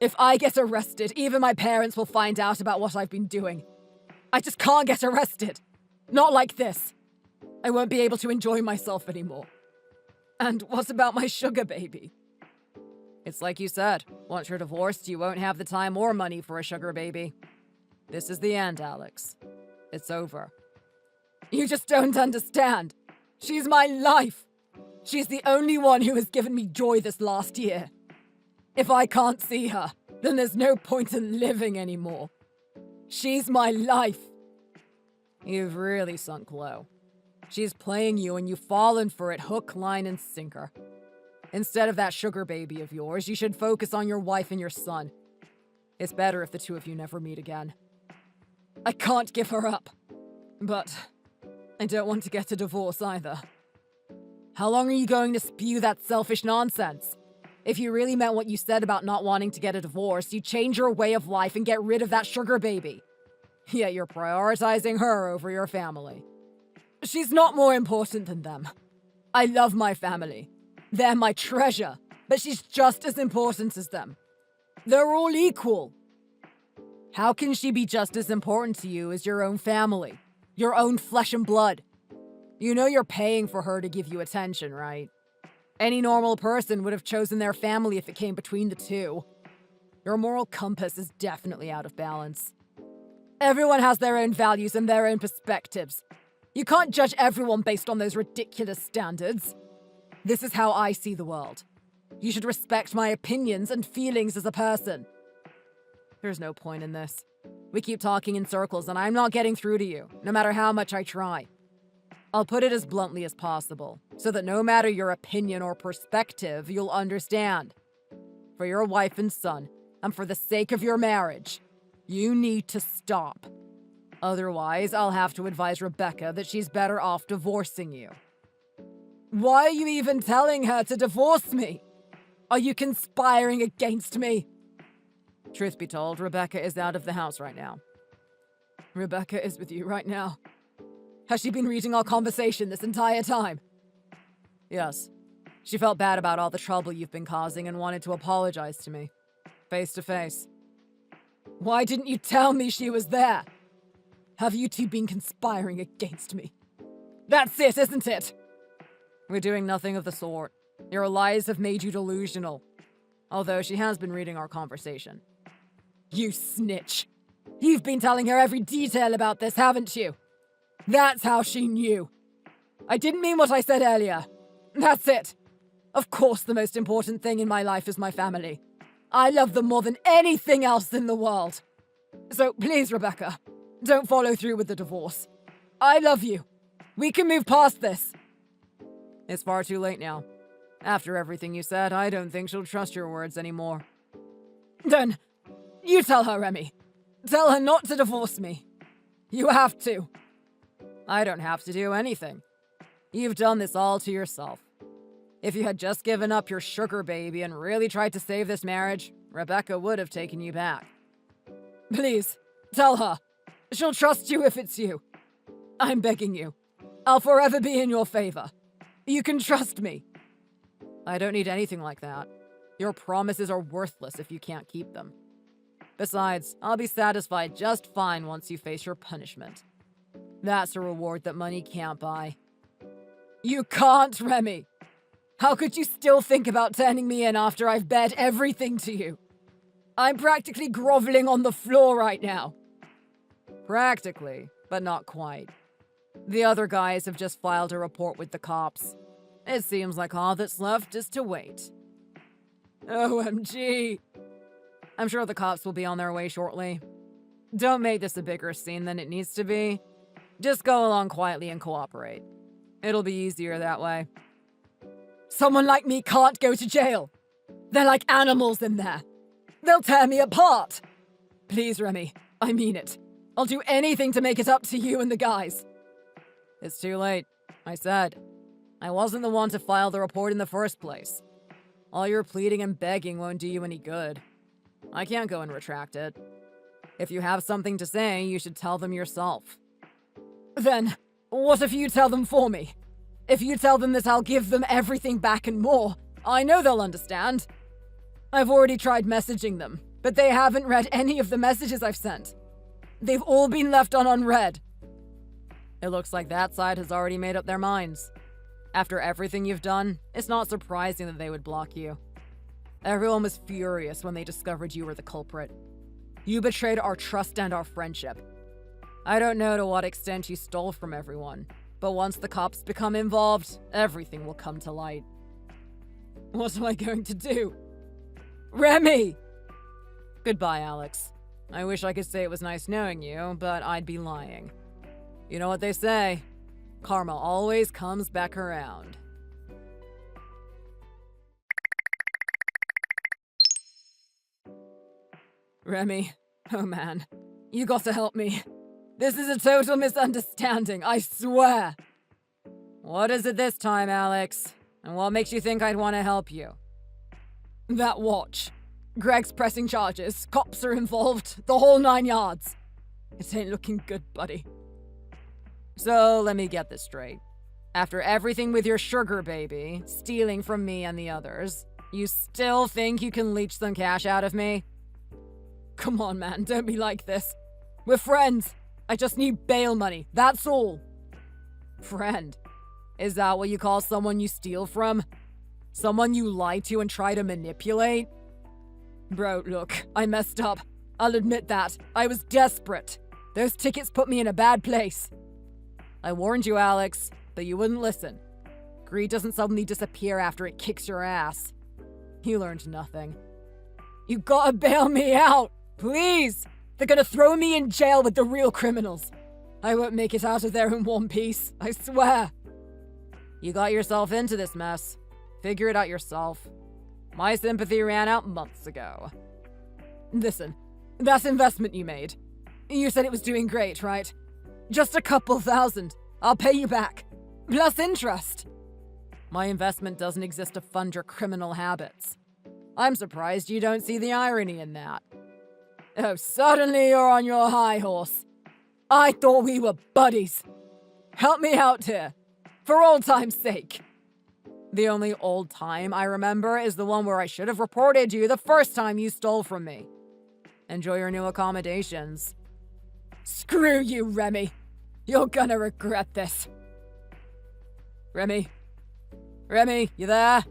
If I get arrested, even my parents will find out about what I've been doing. I just can't get arrested. Not like this. I won't be able to enjoy myself anymore. And what about my sugar baby? It's like you said, once you're divorced, you won't have the time or money for a sugar baby. This is the end, Alex. It's over. You just don't understand. She's my life. She's the only one who has given me joy this last year. If I can't see her, then there's no point in living anymore. She's my life. You've really sunk low. She's playing you and you've fallen for it hook, line, and sinker. Instead of that sugar baby of yours, you should focus on your wife and your son. It's better if the two of you never meet again. I can't give her up. But I don't want to get a divorce either. How long are you going to spew that selfish nonsense? If you really meant what you said about not wanting to get a divorce, you'd change your way of life and get rid of that sugar baby. Yet you're prioritizing her over your family. She's not more important than them. I love my family. They're my treasure, but she's just as important as them. They're all equal. How can she be just as important to you as your own family? Your own flesh and blood? You know you're paying for her to give you attention, right? Any normal person would have chosen their family if it came between the two. Your moral compass is definitely out of balance. Everyone has their own values and their own perspectives. You can't judge everyone based on those ridiculous standards. This is how I see the world. You should respect my opinions and feelings as a person. There's no point in this. We keep talking in circles and I'm not getting through to you, no matter how much I try. I'll put it as bluntly as possible, so that no matter your opinion or perspective, you'll understand. For your wife and son, and for the sake of your marriage, you need to stop. Otherwise, I'll have to advise Rebecca that she's better off divorcing you. Why are you even telling her to divorce me? Are you conspiring against me? Truth be told, Rebecca is out of the house right now. Rebecca is with you right now. Has she been reading our conversation this entire time? Yes. She felt bad about all the trouble you've been causing and wanted to apologize to me. Face to face. Why didn't you tell me she was there? Have you two been conspiring against me? That's it, isn't it? We're doing nothing of the sort. Your lies have made you delusional. Although she has been reading our conversation. You snitch. You've been telling her every detail about this, haven't you? That's how she knew. I didn't mean what I said earlier. That's it. Of course, the most important thing in my life is my family. I love them more than anything else in the world. So please, Rebecca, don't follow through with the divorce. I love you. We can move past this. It's far too late now. After everything you said, I don't think she'll trust your words anymore. Then, you tell her, Remy. Tell her not to divorce me. You have to. I don't have to do anything. You've done this all to yourself. If you had just given up your sugar baby and really tried to save this marriage, Rebecca would have taken you back. Please, tell her. She'll trust you if it's you. I'm begging you. I'll forever be in your favor. You can trust me. I don't need anything like that. Your promises are worthless if you can't keep them. Besides, I'll be satisfied just fine once you face your punishment. That's a reward that money can't buy. You can't, Remy! How could you still think about turning me in after I've bared everything to you? I'm practically groveling on the floor right now. Practically, but not quite. The other guys have just filed a report with the cops. It seems like all that's left is to wait. OMG! I'm sure the cops will be on their way shortly. Don't make this a bigger scene than it needs to be. Just go along quietly and cooperate. It'll be easier that way. Someone like me can't go to jail. They're like animals in there. They'll tear me apart. Please, Remy, I mean it. I'll do anything to make it up to you and the guys. It's too late. I said, I wasn't the one to file the report in the first place. All your pleading and begging won't do you any good. I can't go and retract it. If you have something to say, you should tell them yourself. Then, what if you tell them for me? If you tell them that I'll give them everything back and more, I know they'll understand. I've already tried messaging them, but they haven't read any of the messages I've sent. They've all been left on unread. It looks like that side has already made up their minds. After everything you've done, it's not surprising that they would block you. Everyone was furious when they discovered you were the culprit. You betrayed our trust and our friendship. I don't know to what extent you stole from everyone, but once the cops become involved, everything will come to light. What am I going to do? Remy! Goodbye, Alex. I wish I could say it was nice knowing you, but I'd be lying. You know what they say, karma always comes back around. Remy, oh man, you got to help me. This is a total misunderstanding, I swear. What is it this time, Alex? And what makes you think I'd want to help you? That watch. Greg's pressing charges, cops are involved, the whole 9 yards. It ain't looking good, buddy. So, let me get this straight. After everything with your sugar baby, stealing from me and the others, you still think you can leech some cash out of me? Come on, man, don't be like this. We're friends. I just need bail money, that's all. Friend? Is that what you call someone you steal from? Someone you lie to and try to manipulate? Bro, look, I messed up. I'll admit that. I was desperate. Those tickets put me in a bad place. I warned you, Alex, but you wouldn't listen. Greed doesn't suddenly disappear after it kicks your ass. You learned nothing. You gotta bail me out, please! They're gonna throw me in jail with the real criminals. I won't make it out of there in one piece, I swear. You got yourself into this mess. Figure it out yourself. My sympathy ran out months ago. Listen, that investment you made. You said it was doing great, right? Just a couple thousand. I'll pay you back. Plus interest. My investment doesn't exist to fund your criminal habits. I'm surprised you don't see the irony in that. Oh, suddenly you're on your high horse. I thought we were buddies. Help me out here. For old time's sake. The only old time I remember is the one where I should have reported you the first time you stole from me. Enjoy your new accommodations. Screw you, Remy. You're gonna regret this. Remy? Remy, you there?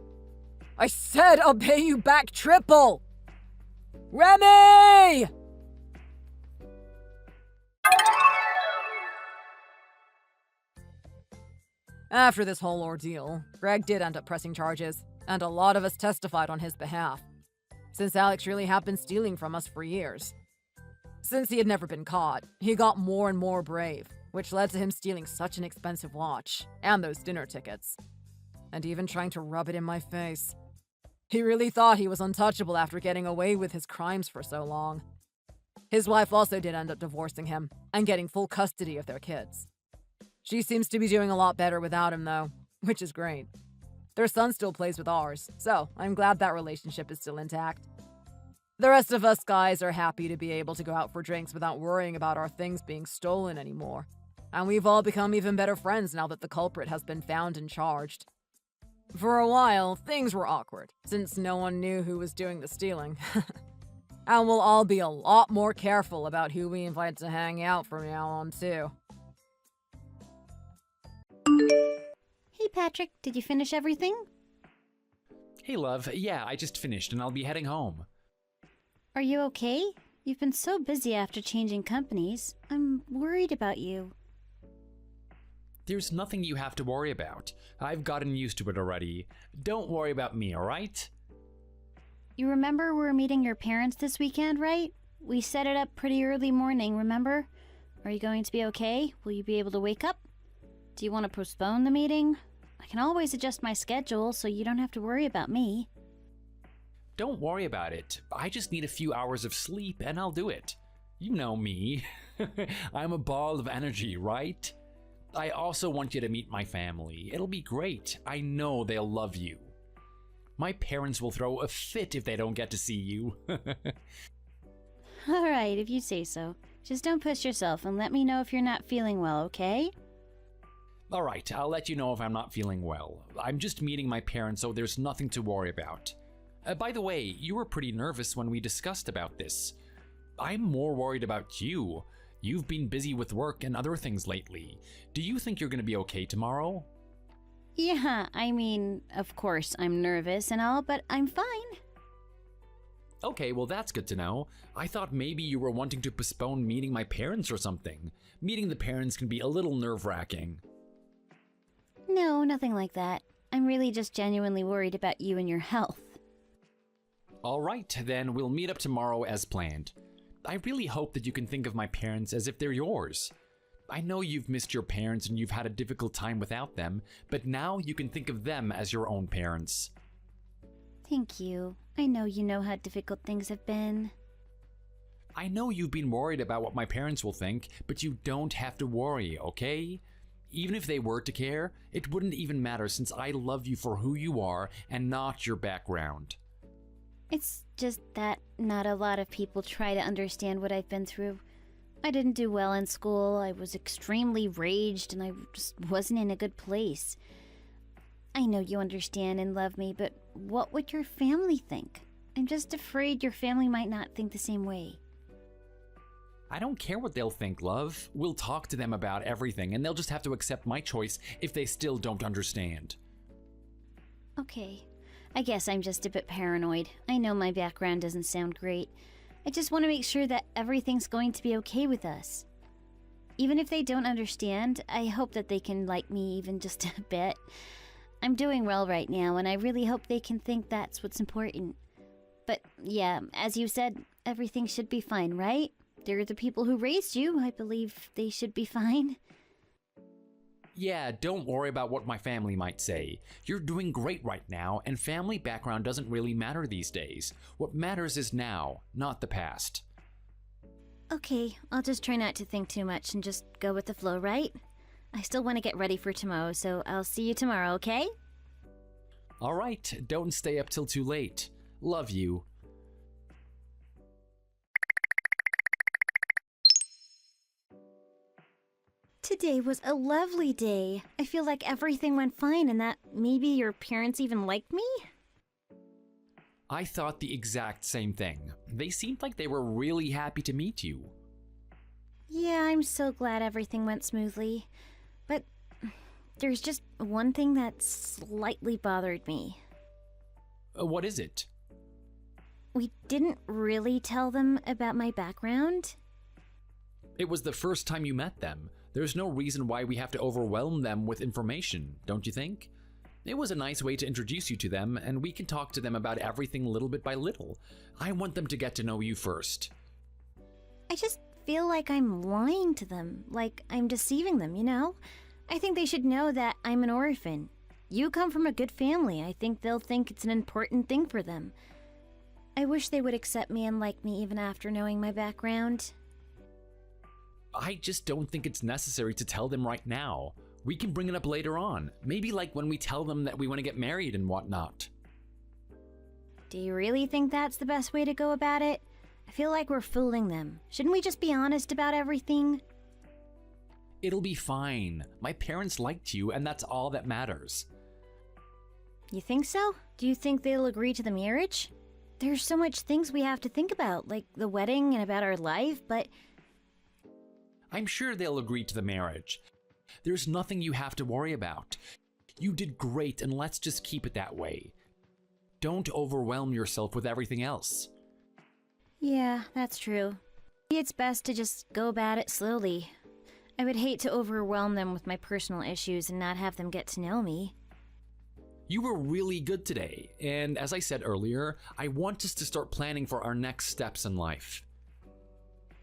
I said I'll pay you back triple! Remy! After this whole ordeal, Greg did end up pressing charges, and a lot of us testified on his behalf, since Alex really had been stealing from us for years. Since he had never been caught, he got more and more brave, which led to him stealing such an expensive watch, and those dinner tickets, and even trying to rub it in my face. He really thought he was untouchable after getting away with his crimes for so long. His wife also did end up divorcing him, and getting full custody of their kids. She seems to be doing a lot better without him though, which is great. Their son still plays with ours, so I'm glad that relationship is still intact. The rest of us guys are happy to be able to go out for drinks without worrying about our things being stolen anymore. And we've all become even better friends now that the culprit has been found and charged. For a while, things were awkward, since no one knew who was doing the stealing. And we'll all be a lot more careful about who we invite to hang out from now on, too. Hey Patrick, did you finish everything? Hey love, yeah, I just finished and I'll be heading home. Are you okay? You've been so busy after changing companies. I'm worried about you. There's nothing you have to worry about. I've gotten used to it already. Don't worry about me, alright? You remember we're meeting your parents this weekend, right? We set it up pretty early morning, remember? Are you going to be okay? Will you be able to wake up? Do you want to postpone the meeting? I can always adjust my schedule so you don't have to worry about me. Don't worry about it. I just need a few hours of sleep and I'll do it. You know me. I'm a ball of energy, right? I also want you to meet my family. It'll be great. I know they'll love you. My parents will throw a fit if they don't get to see you. Alright, if you say so. Just don't push yourself and let me know if you're not feeling well, okay? Alright, I'll let you know if I'm not feeling well. I'm just meeting my parents, so there's nothing to worry about. By the way, you were pretty nervous when we discussed about this. I'm more worried about you. You've been busy with work and other things lately. Do you think you're gonna be okay tomorrow? Yeah, I mean, of course I'm nervous and all, but I'm fine. Okay, well that's good to know. I thought maybe you were wanting to postpone meeting my parents or something. Meeting the parents can be a little nerve-wracking. No, nothing like that. I'm really just genuinely worried about you and your health. Alright, then we'll meet up tomorrow as planned. I really hope that you can think of my parents as if they're yours. I know you've missed your parents and you've had a difficult time without them, but now you can think of them as your own parents. Thank you. I know you know how difficult things have been. I know you've been worried about what my parents will think, but you don't have to worry, okay? Even if they were to care, it wouldn't even matter since I love you for who you are and not your background. It's just that not a lot of people try to understand what I've been through. I didn't do well in school, I was extremely raged, and I just wasn't in a good place. I know you understand and love me, but what would your family think? I'm just afraid your family might not think the same way. I don't care what they'll think, love. We'll talk to them about everything, and they'll just have to accept my choice if they still don't understand. Okay. I guess I'm just a bit paranoid. I know my background doesn't sound great. I just want to make sure that everything's going to be okay with us. Even if they don't understand, I hope that they can like me even just a bit. I'm doing well right now, and I really hope they can think that's what's important. But yeah, as you said, everything should be fine, right? They're the people who raised you. I believe they should be fine. Yeah, don't worry about what my family might say. You're doing great right now, and family background doesn't really matter these days. What matters is now, not the past. Okay, I'll just try not to think too much and just go with the flow, right? I still want to get ready for tomorrow, so I'll see you tomorrow, okay? Alright, don't stay up till too late. Love you. Today was a lovely day. I feel like everything went fine and that maybe your parents even liked me? I thought the exact same thing. They seemed like they were really happy to meet you. Yeah, I'm so glad everything went smoothly. But there's just one thing that slightly bothered me. What is it? We didn't really tell them about my background. It was the first time you met them. There's no reason why we have to overwhelm them with information, don't you think? It was a nice way to introduce you to them, and we can talk to them about everything little bit by little. I want them to get to know you first. I just feel like I'm lying to them, like I'm deceiving them, you know? I think they should know that I'm an orphan. You come from a good family. I think they'll think it's an important thing for them. I wish they would accept me and like me even after knowing my background. I just don't think it's necessary to tell them right now. We can bring it up later on, maybe like when we tell them that we want to get married and whatnot. Do you really think that's the best way to go about it? I feel like we're fooling them. Shouldn't we just be honest about everything? It'll be fine. My parents liked you, and that's all that matters. You think so? Do you think they'll agree to the marriage? There's so much things we have to think about, like the wedding and about our life, but... I'm sure they'll agree to the marriage. There's nothing you have to worry about. You did great, and let's just keep it that way. Don't overwhelm yourself with everything else. Yeah, that's true. Maybe it's best to just go about it slowly. I would hate to overwhelm them with my personal issues and not have them get to know me. You were really good today, and as I said earlier, I want us to start planning for our next steps in life.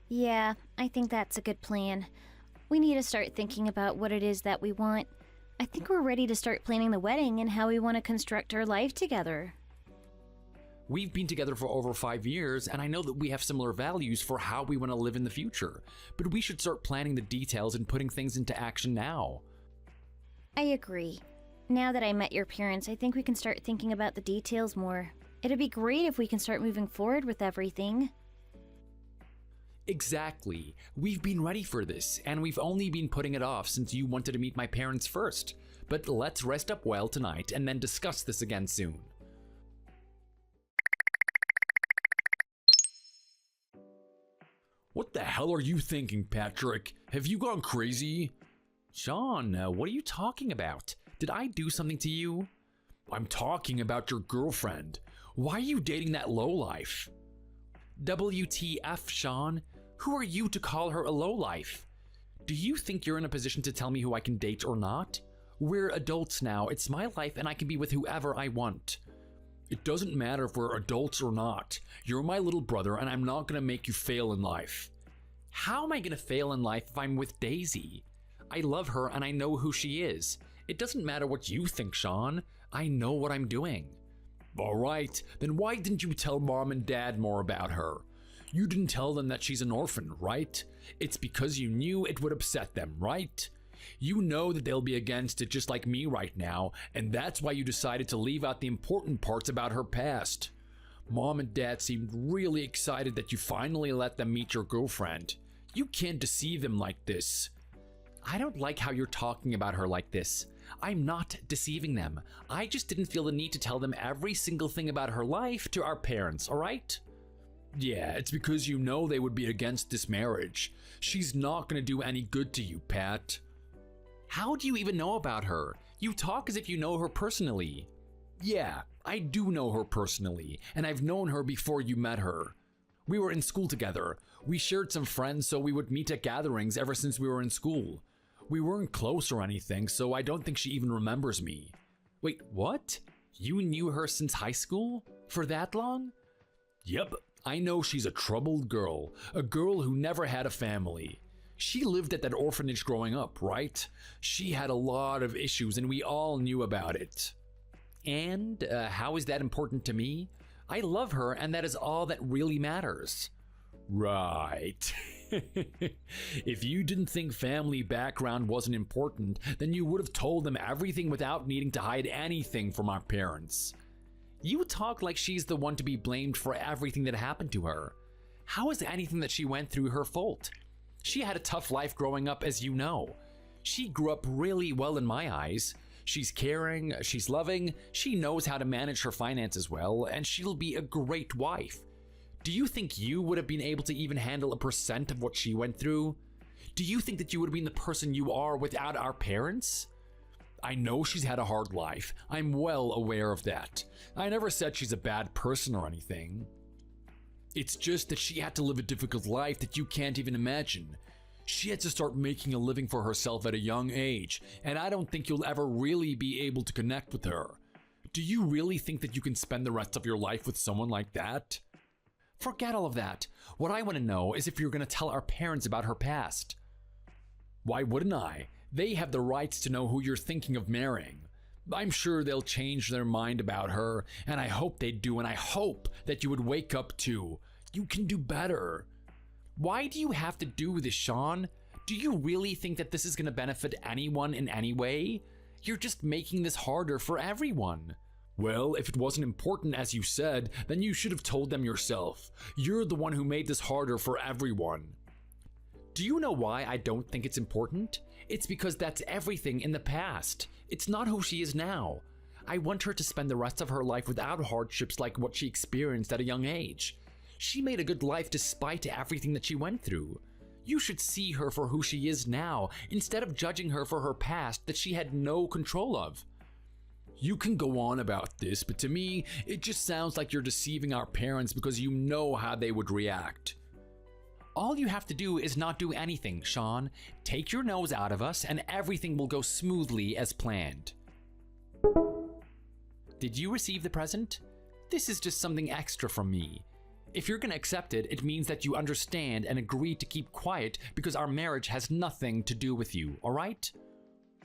Yeah, I think that's a good plan. We need to start thinking about what it is that we want. I think we're ready to start planning the wedding and how we want to construct our life together. We've been together for over 5 years, and I know that we have similar values for how we want to live in the future. But we should start planning the details and putting things into action now. I agree. Now that I met your parents, I think we can start thinking about the details more. It'd be great if we can start moving forward with everything. Exactly. We've been ready for this, and we've only been putting it off since you wanted to meet my parents first. But let's rest up well tonight and then discuss this again soon. What the hell are you thinking, Patrick? Have you gone crazy? Sean, what are you talking about? Did I do something to you? I'm talking about your girlfriend. Why are you dating that lowlife? WTF, Sean? Who are you to call her a lowlife? Do you think you're in a position to tell me who I can date or not? We're adults now. It's my life and I can be with whoever I want. It doesn't matter if we're adults or not. You're my little brother and I'm not going to make you fail in life. How am I going to fail in life if I'm with Daisy? I love her and I know who she is. It doesn't matter what you think, Sean. I know what I'm doing. All right, then why didn't you tell Mom and Dad more about her? You didn't tell them that she's an orphan, right? It's because you knew it would upset them, right? You know that they'll be against it just like me right now, and that's why you decided to leave out the important parts about her past. Mom and Dad seemed really excited that you finally let them meet your girlfriend. You can't deceive them like this. I don't like how you're talking about her like this. I'm not deceiving them. I just didn't feel the need to tell them every single thing about her life to our parents, alright? Yeah, it's because you know they would be against this marriage. She's not gonna do any good to you, Pat. How do you even know about her? You talk as if you know her personally. Yeah, I do know her personally, and I've known her before you met her. We were in school together. We shared some friends, so we would meet at gatherings ever since we were in school. We weren't close or anything, so I don't think she even remembers me. Wait, what? You knew her since high school? For that long? Yep, I know she's a troubled girl, a girl who never had a family. She lived at that orphanage growing up, right? She had a lot of issues and we all knew about it. And how is that important to me? I love her and that is all that really matters. Right. If you didn't think family background wasn't important, then you would have told them everything without needing to hide anything from our parents. You talk like she's the one to be blamed for everything that happened to her. How is anything that she went through her fault? She had a tough life growing up, as you know. She grew up really well in my eyes. She's caring, she's loving, she knows how to manage her finances well, and she'll be a great wife. Do you think you would have been able to even handle 1% of what she went through? Do you think that you would have been the person you are without our parents? I know she's had a hard life. I'm well aware of that. I never said she's a bad person or anything. It's just that she had to live a difficult life that you can't even imagine. She had to start making a living for herself at a young age, and I don't think you'll ever really be able to connect with her. Do you really think that you can spend the rest of your life with someone like that? Forget all of that. What I want to know is if you're going to tell our parents about her past. Why wouldn't I? They have the rights to know who you're thinking of marrying. I'm sure they'll change their mind about her, and I hope they do, and I hope that you would wake up to. You can do better. Why do you have to do this, Sean? Do you really think that this is going to benefit anyone in any way? You're just making this harder for everyone. Well, if it wasn't important as you said, then you should have told them yourself. You're the one who made this harder for everyone. Do you know why I don't think it's important? It's because that's everything in the past. It's not who she is now. I want her to spend the rest of her life without hardships like what she experienced at a young age. She made a good life despite everything that she went through. You should see her for who she is now, instead of judging her for her past that she had no control of. You can go on about this, but to me, it just sounds like you're deceiving our parents because you know how they would react. All you have to do is not do anything, Sean. Take your nose out of us and everything will go smoothly as planned. Did you receive the present? This is just something extra from me. If you're gonna accept it, it means that you understand and agree to keep quiet because our marriage has nothing to do with you, alright?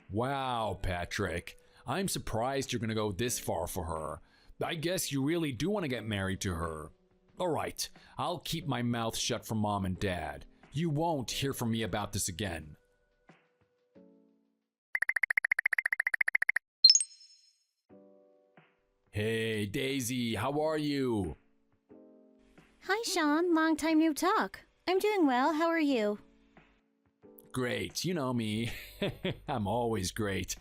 Wow, Patrick. I'm surprised you're gonna go this far for her. I guess you really do want to get married to her. Alright, I'll keep my mouth shut for Mom and Dad. You won't hear from me about this again. Hey, Daisy, how are you? Hi, Sean. Long time no talk. I'm doing well. How are you? Great, you know me. I'm always great.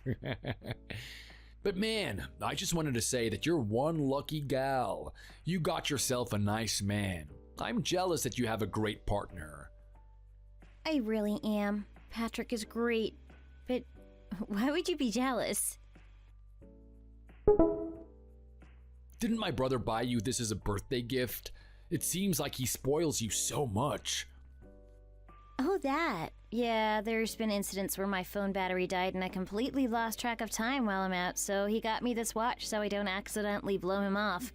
But man, I just wanted to say that you're one lucky gal. You got yourself a nice man. I'm jealous that you have a great partner. I really am. Patrick is great. But why would you be jealous? Didn't my brother buy you this as a birthday gift? It seems like he spoils you so much. Oh, that. Yeah, there's been incidents where my phone battery died and I completely lost track of time while I'm out, so he got me this watch so I don't accidentally blow him off.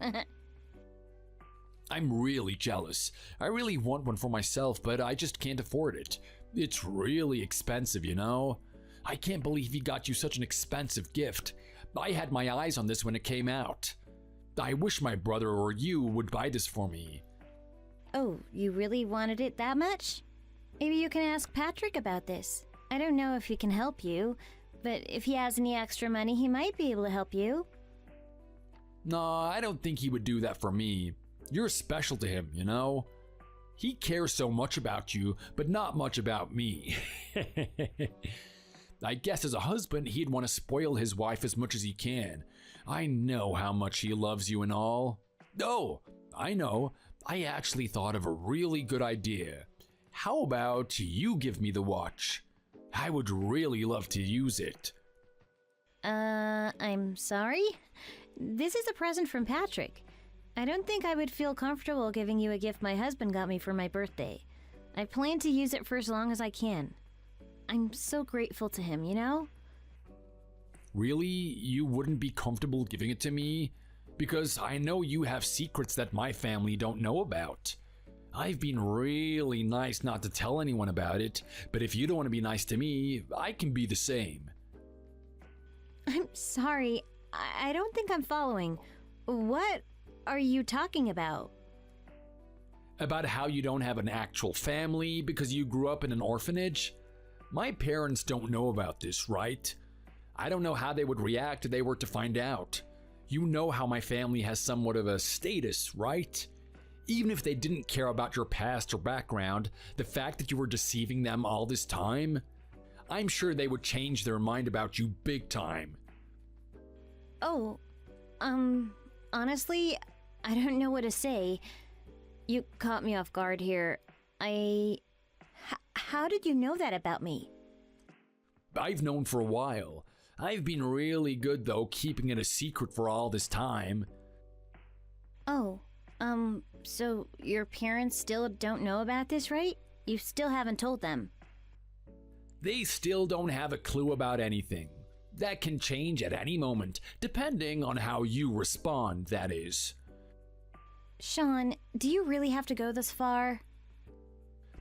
I'm really jealous. I really want one for myself, but I just can't afford it. It's really expensive, you know? I can't believe he got you such an expensive gift. I had my eyes on this when it came out. I wish my brother or you would buy this for me. Oh, you really wanted it that much? Maybe you can ask Patrick about this. I don't know if he can help you, but if he has any extra money, he might be able to help you. No, I don't think he would do that for me. You're special to him, you know? He cares so much about you, but not much about me. I guess as a husband, he'd want to spoil his wife as much as he can. I know how much he loves you and all. Oh, I know. I actually thought of a really good idea. How about you give me the watch? I would really love to use it. I'm sorry? This is a present from Patrick. I don't think I would feel comfortable giving you a gift my husband got me for my birthday. I plan to use it for as long as I can. I'm so grateful to him, you know? Really? You wouldn't be comfortable giving it to me? Because I know you have secrets that my family don't know about. I've been really nice not to tell anyone about it, but if you don't want to be nice to me, I can be the same. I'm sorry. I don't think I'm following. What are you talking about? About how you don't have an actual family because you grew up in an orphanage? My parents don't know about this, right? I don't know how they would react if they were to find out. You know how my family has somewhat of a status, right? Even if they didn't care about your past or background, the fact that you were deceiving them all this time, I'm sure they would change their mind about you big time. Oh, honestly, I don't know what to say. You caught me off guard here. How did you know that about me? I've known for a while. I've been really good, though, keeping it a secret for all this time. Oh, so your parents still don't know about this, right? You still haven't told them. They still don't have a clue about anything. That can change at any moment, depending on how you respond, that is. Sean, do you really have to go this far?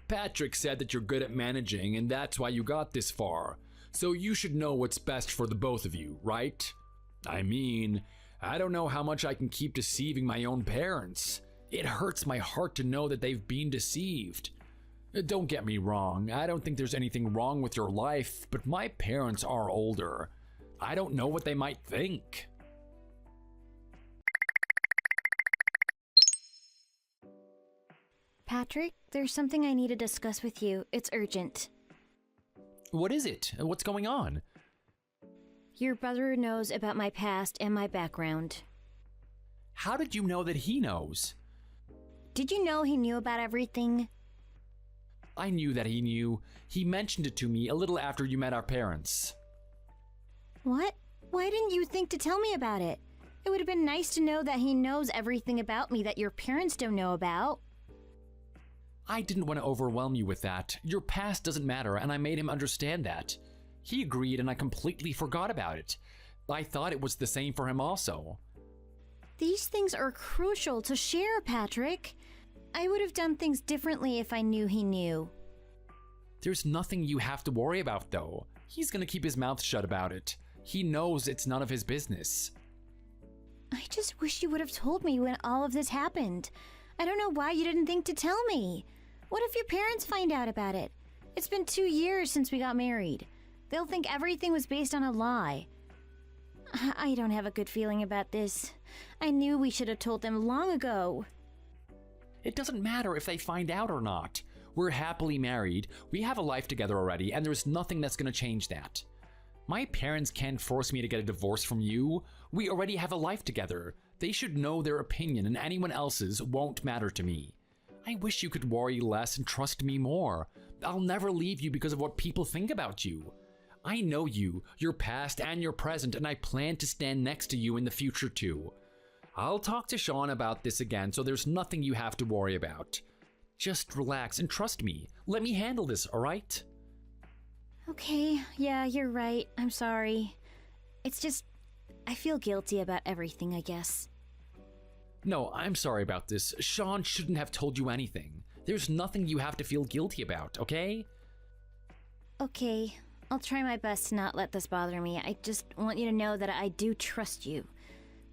Patrick said that you're good at managing, and that's why you got this far. So you should know what's best for the both of you, right? I mean, I don't know how much I can keep deceiving my own parents. It hurts my heart to know that they've been deceived. Don't get me wrong, I don't think there's anything wrong with your life, but my parents are older. I don't know what they might think. Patrick, there's something I need to discuss with you. It's urgent. What is it? What's going on? Your brother knows about my past and my background. How did you know that he knows? Did you know he knew about everything? I knew that he knew. He mentioned it to me a little after you met our parents. What? Why didn't you think to tell me about it? It would have been nice to know that he knows everything about me that your parents don't know about. I didn't want to overwhelm you with that. Your past doesn't matter, and I made him understand that. He agreed, and I completely forgot about it. I thought it was the same for him also. These things are crucial to share, Patrick. I would have done things differently if I knew he knew. There's nothing you have to worry about, though. He's gonna keep his mouth shut about it. He knows it's none of his business. I just wish you would have told me when all of this happened. I don't know why you didn't think to tell me. What if your parents find out about it? It's been 2 years since we got married. They'll think everything was based on a lie. I don't have a good feeling about this. I knew we should have told them long ago. It doesn't matter if they find out or not. We're happily married, we have a life together already, and there's nothing that's gonna change that. My parents can't force me to get a divorce from you. We already have a life together. They should know their opinion, and anyone else's won't matter to me. I wish you could worry less and trust me more. I'll never leave you because of what people think about you. I know you, your past and your present, and I plan to stand next to you in the future too. I'll talk to Sean about this again, so there's nothing you have to worry about. Just relax and trust me. Let me handle this, alright? Okay, yeah, you're right. I'm sorry. It's just, I feel guilty about everything, I guess. No, I'm sorry about this. Sean shouldn't have told you anything. There's nothing you have to feel guilty about, okay? Okay, I'll try my best to not let this bother me. I just want you to know that I do trust you.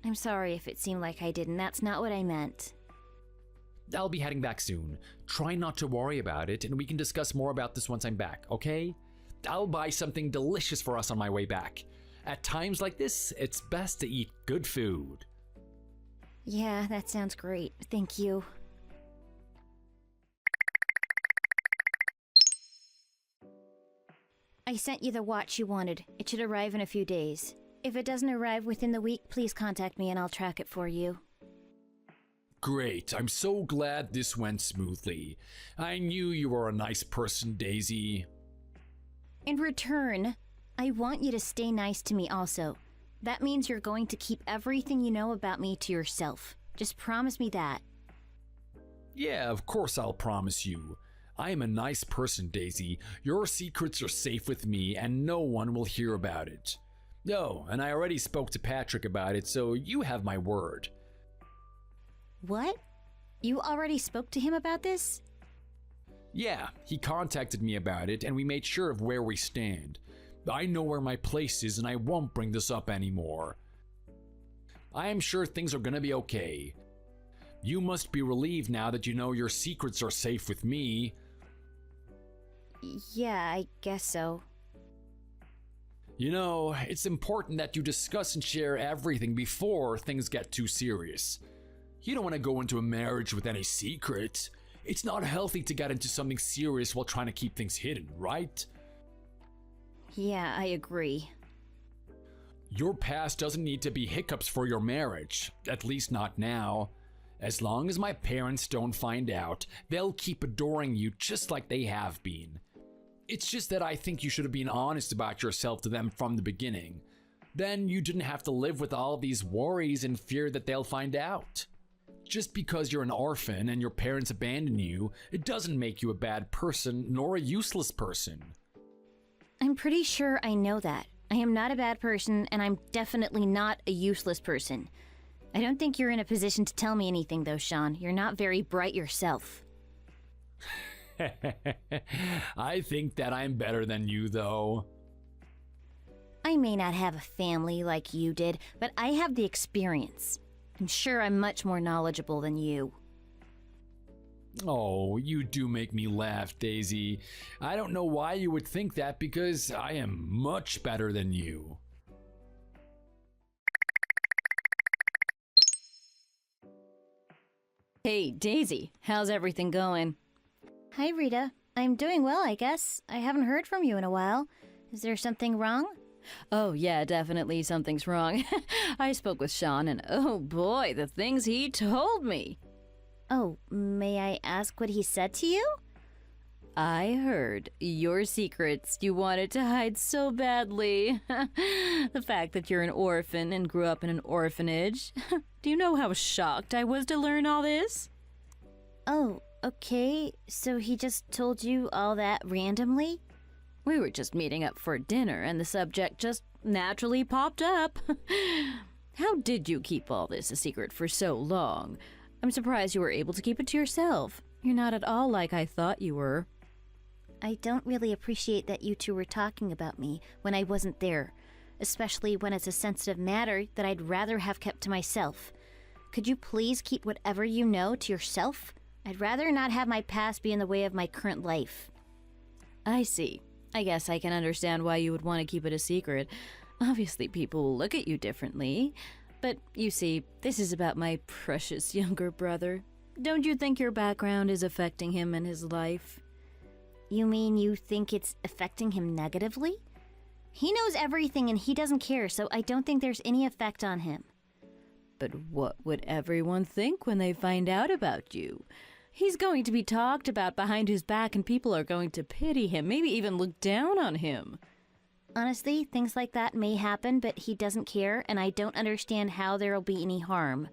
I'm sorry if it seemed like I didn't. That's not what I meant. I'll be heading back soon. Try not to worry about it, and we can discuss more about this once I'm back, okay? I'll buy something delicious for us on my way back. At times like this, it's best to eat good food. Yeah, that sounds great. Thank you. I sent you the watch you wanted. It should arrive in a few days. If it doesn't arrive within the week, please contact me and I'll track it for you. Great, I'm so glad this went smoothly. I knew you were a nice person, Daisy. In return, I want you to stay nice to me also. That means you're going to keep everything you know about me to yourself. Just promise me that. Yeah, of course I'll promise you. I am a nice person, Daisy. Your secrets are safe with me and no one will hear about it. No, and I already spoke to Patrick about it, so you have my word. What? You already spoke to him about this? Yeah, he contacted me about it and we made sure of where we stand. I know where my place is and I won't bring this up anymore. I am sure things are gonna be okay. You must be relieved now that you know your secrets are safe with me. Yeah, I guess so. You know, it's important that you discuss and share everything before things get too serious. You don't want to go into a marriage with any secrets. It's not healthy to get into something serious while trying to keep things hidden, right? Yeah, I agree. Your past doesn't need to be hiccups for your marriage, at least not now. As long as my parents don't find out, they'll keep adoring you just like they have been. It's just that I think you should have been honest about yourself to them from the beginning. Then you didn't have to live with all these worries and fear that they'll find out. Just because you're an orphan and your parents abandon you, it doesn't make you a bad person nor a useless person. I'm pretty sure I know that. I am not a bad person, and I'm definitely not a useless person. I don't think you're in a position to tell me anything, though, Sean. You're not very bright yourself. I think that I'm better than you, though. I may not have a family like you did, but I have the experience. I'm sure I'm much more knowledgeable than you. Oh, you do make me laugh, Daisy. I don't know why you would think that because I am much better than you. Hey, Daisy, how's everything going? Hi, Rita. I'm doing well, I guess. I haven't heard from you in a while. Is there something wrong? Oh, yeah, definitely something's wrong. I spoke with Sean, and oh boy, the things he told me. Oh, may I ask what he said to you? I heard your secrets you wanted to hide so badly. The fact that you're an orphan and grew up in an orphanage. Do you know how shocked I was to learn all this? Oh, okay. So he just told you all that randomly? We were just meeting up for dinner and the subject just naturally popped up. How did you keep all this a secret for so long? I'm surprised you were able to keep it to yourself. You're not at all like I thought you were. I don't really appreciate that you two were talking about me when I wasn't there. especially when it's a sensitive matter that I'd rather have kept to myself. Could you please keep whatever you know to yourself? I'd rather not have my past be in the way of my current life. I see. I guess I can understand why you would want to keep it a secret. Obviously, people will look at you differently. But you see, this is about my precious younger brother. Don't you think your background is affecting him and his life? You mean you think it's affecting him negatively? He knows everything and he doesn't care, so I don't think there's any effect on him. But what would everyone think when they find out about you? He's going to be talked about behind his back and people are going to pity him, maybe even look down on him. Honestly, things like that may happen, but he doesn't care, and I don't understand how there'll be any harm.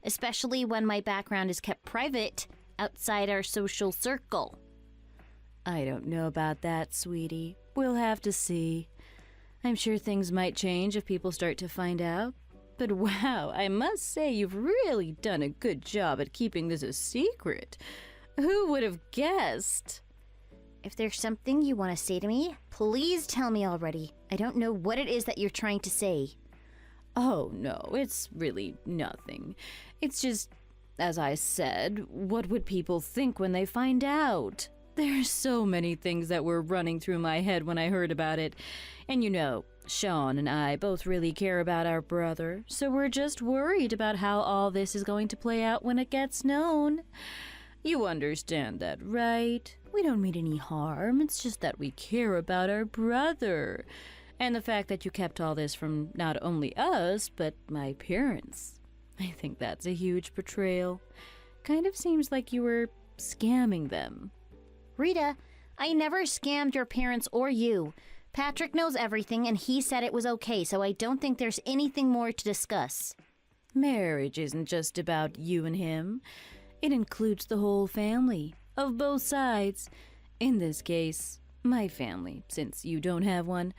Especially when my background is kept private outside our social circle. I don't know about that, sweetie. We'll have to see. I'm sure things might change if people start to find out. But wow, I must say you've really done a good job at keeping this a secret. Who would have guessed? If there's something you want to say to me, please tell me already. I don't know what it is that you're trying to say. Oh, no, it's really nothing. It's just, as I said, what would people think when they find out? There's so many things that were running through my head when I heard about it. And you know, Sean and I both really care about our brother, so we're just worried about how all this is going to play out when it gets known. You understand that, right? We don't mean any harm, it's just that we care about our brother. And the fact that you kept all this from not only us, but my parents. I think that's a huge betrayal. Kind of seems like you were scamming them. Rita, I never scammed your parents or you. Patrick knows everything and he said it was okay, so I don't think there's anything more to discuss. Marriage isn't just about you and him. It includes the whole family, of both sides. In this case, my family, since you don't have one.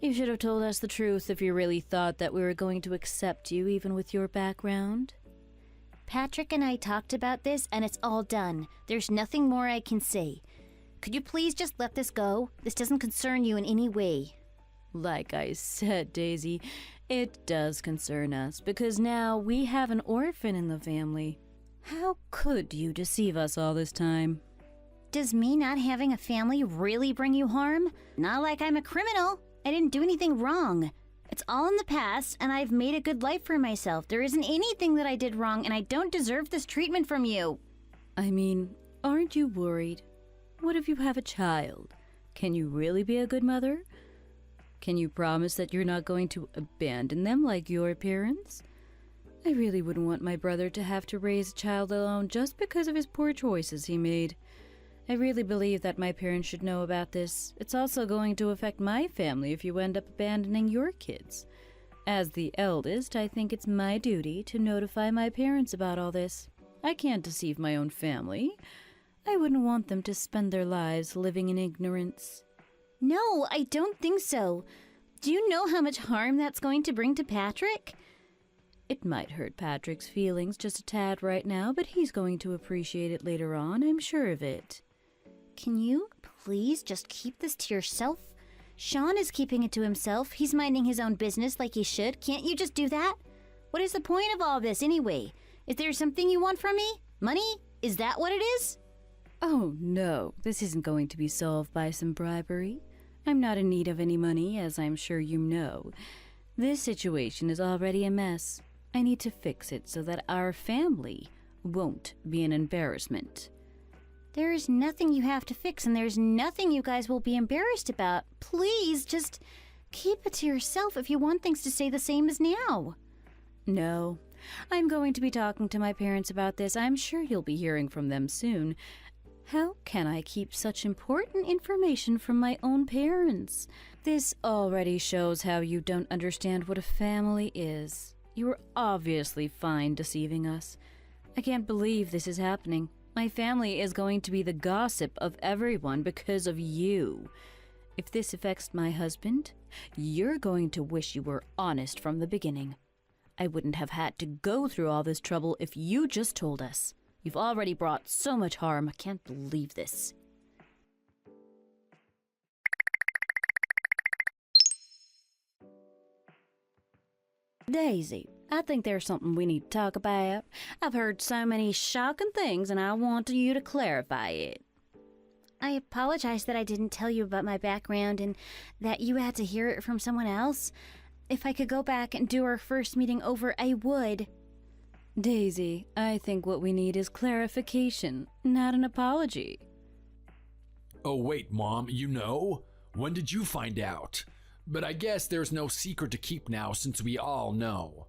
You should have told us the truth if you really thought that we were going to accept you, even with your background. Patrick and I talked about this and it's all done. There's nothing more I can say. Could you please just let this go? This doesn't concern you in any way. Like I said, Daisy, it does concern us, because now we have an orphan in the family. How could you deceive us all this time? Does me not having a family really bring you harm? Not like I'm a criminal. I didn't do anything wrong. It's all in the past, and I've made a good life for myself. There isn't anything that I did wrong, and I don't deserve this treatment from you. I mean, aren't you worried? What if you have a child? Can you really be a good mother? Can you promise that you're not going to abandon them like your parents? I really wouldn't want my brother to have to raise a child alone just because of his poor choices he made. I really believe that my parents should know about this. It's also going to affect my family if you end up abandoning your kids. As the eldest, I think it's my duty to notify my parents about all this. I can't deceive my own family. I wouldn't want them to spend their lives living in ignorance. No, I don't think so. Do you know how much harm that's going to bring to Patrick? It might hurt Patrick's feelings just a tad right now, but he's going to appreciate it later on, I'm sure of it. Can you please just keep this to yourself? Sean is keeping it to himself. He's minding his own business like he should. Can't you just do that? What is the point of all this anyway? Is there something you want from me? Money? Is that what it is? Oh no, this isn't going to be solved by some bribery. I'm not in need of any money, as I'm sure you know. This situation is already a mess. I need to fix it so that our family won't be an embarrassment. There is nothing you have to fix, and there's nothing you guys will be embarrassed about. Please, just keep it to yourself if you want things to stay the same as now. No, I'm going to be talking to my parents about this. I'm sure you'll be hearing from them soon. How can I keep such important information from my own parents? This already shows how you don't understand what a family is. You are obviously fine deceiving us. I can't believe this is happening. My family is going to be the gossip of everyone because of you. If this affects my husband, you're going to wish you were honest from the beginning. I wouldn't have had to go through all this trouble if you just told us. You've already brought so much harm. I can't believe this. Daisy, I think there's something we need to talk about. I've heard so many shocking things and I want you to clarify it. I apologize that I didn't tell you about my background and that you had to hear it from someone else. If I could go back and do our first meeting over, I would. Daisy, I think what we need is clarification, not an apology. Oh wait, Mom, you know? When did you find out? But I guess there's no secret to keep now since we all know.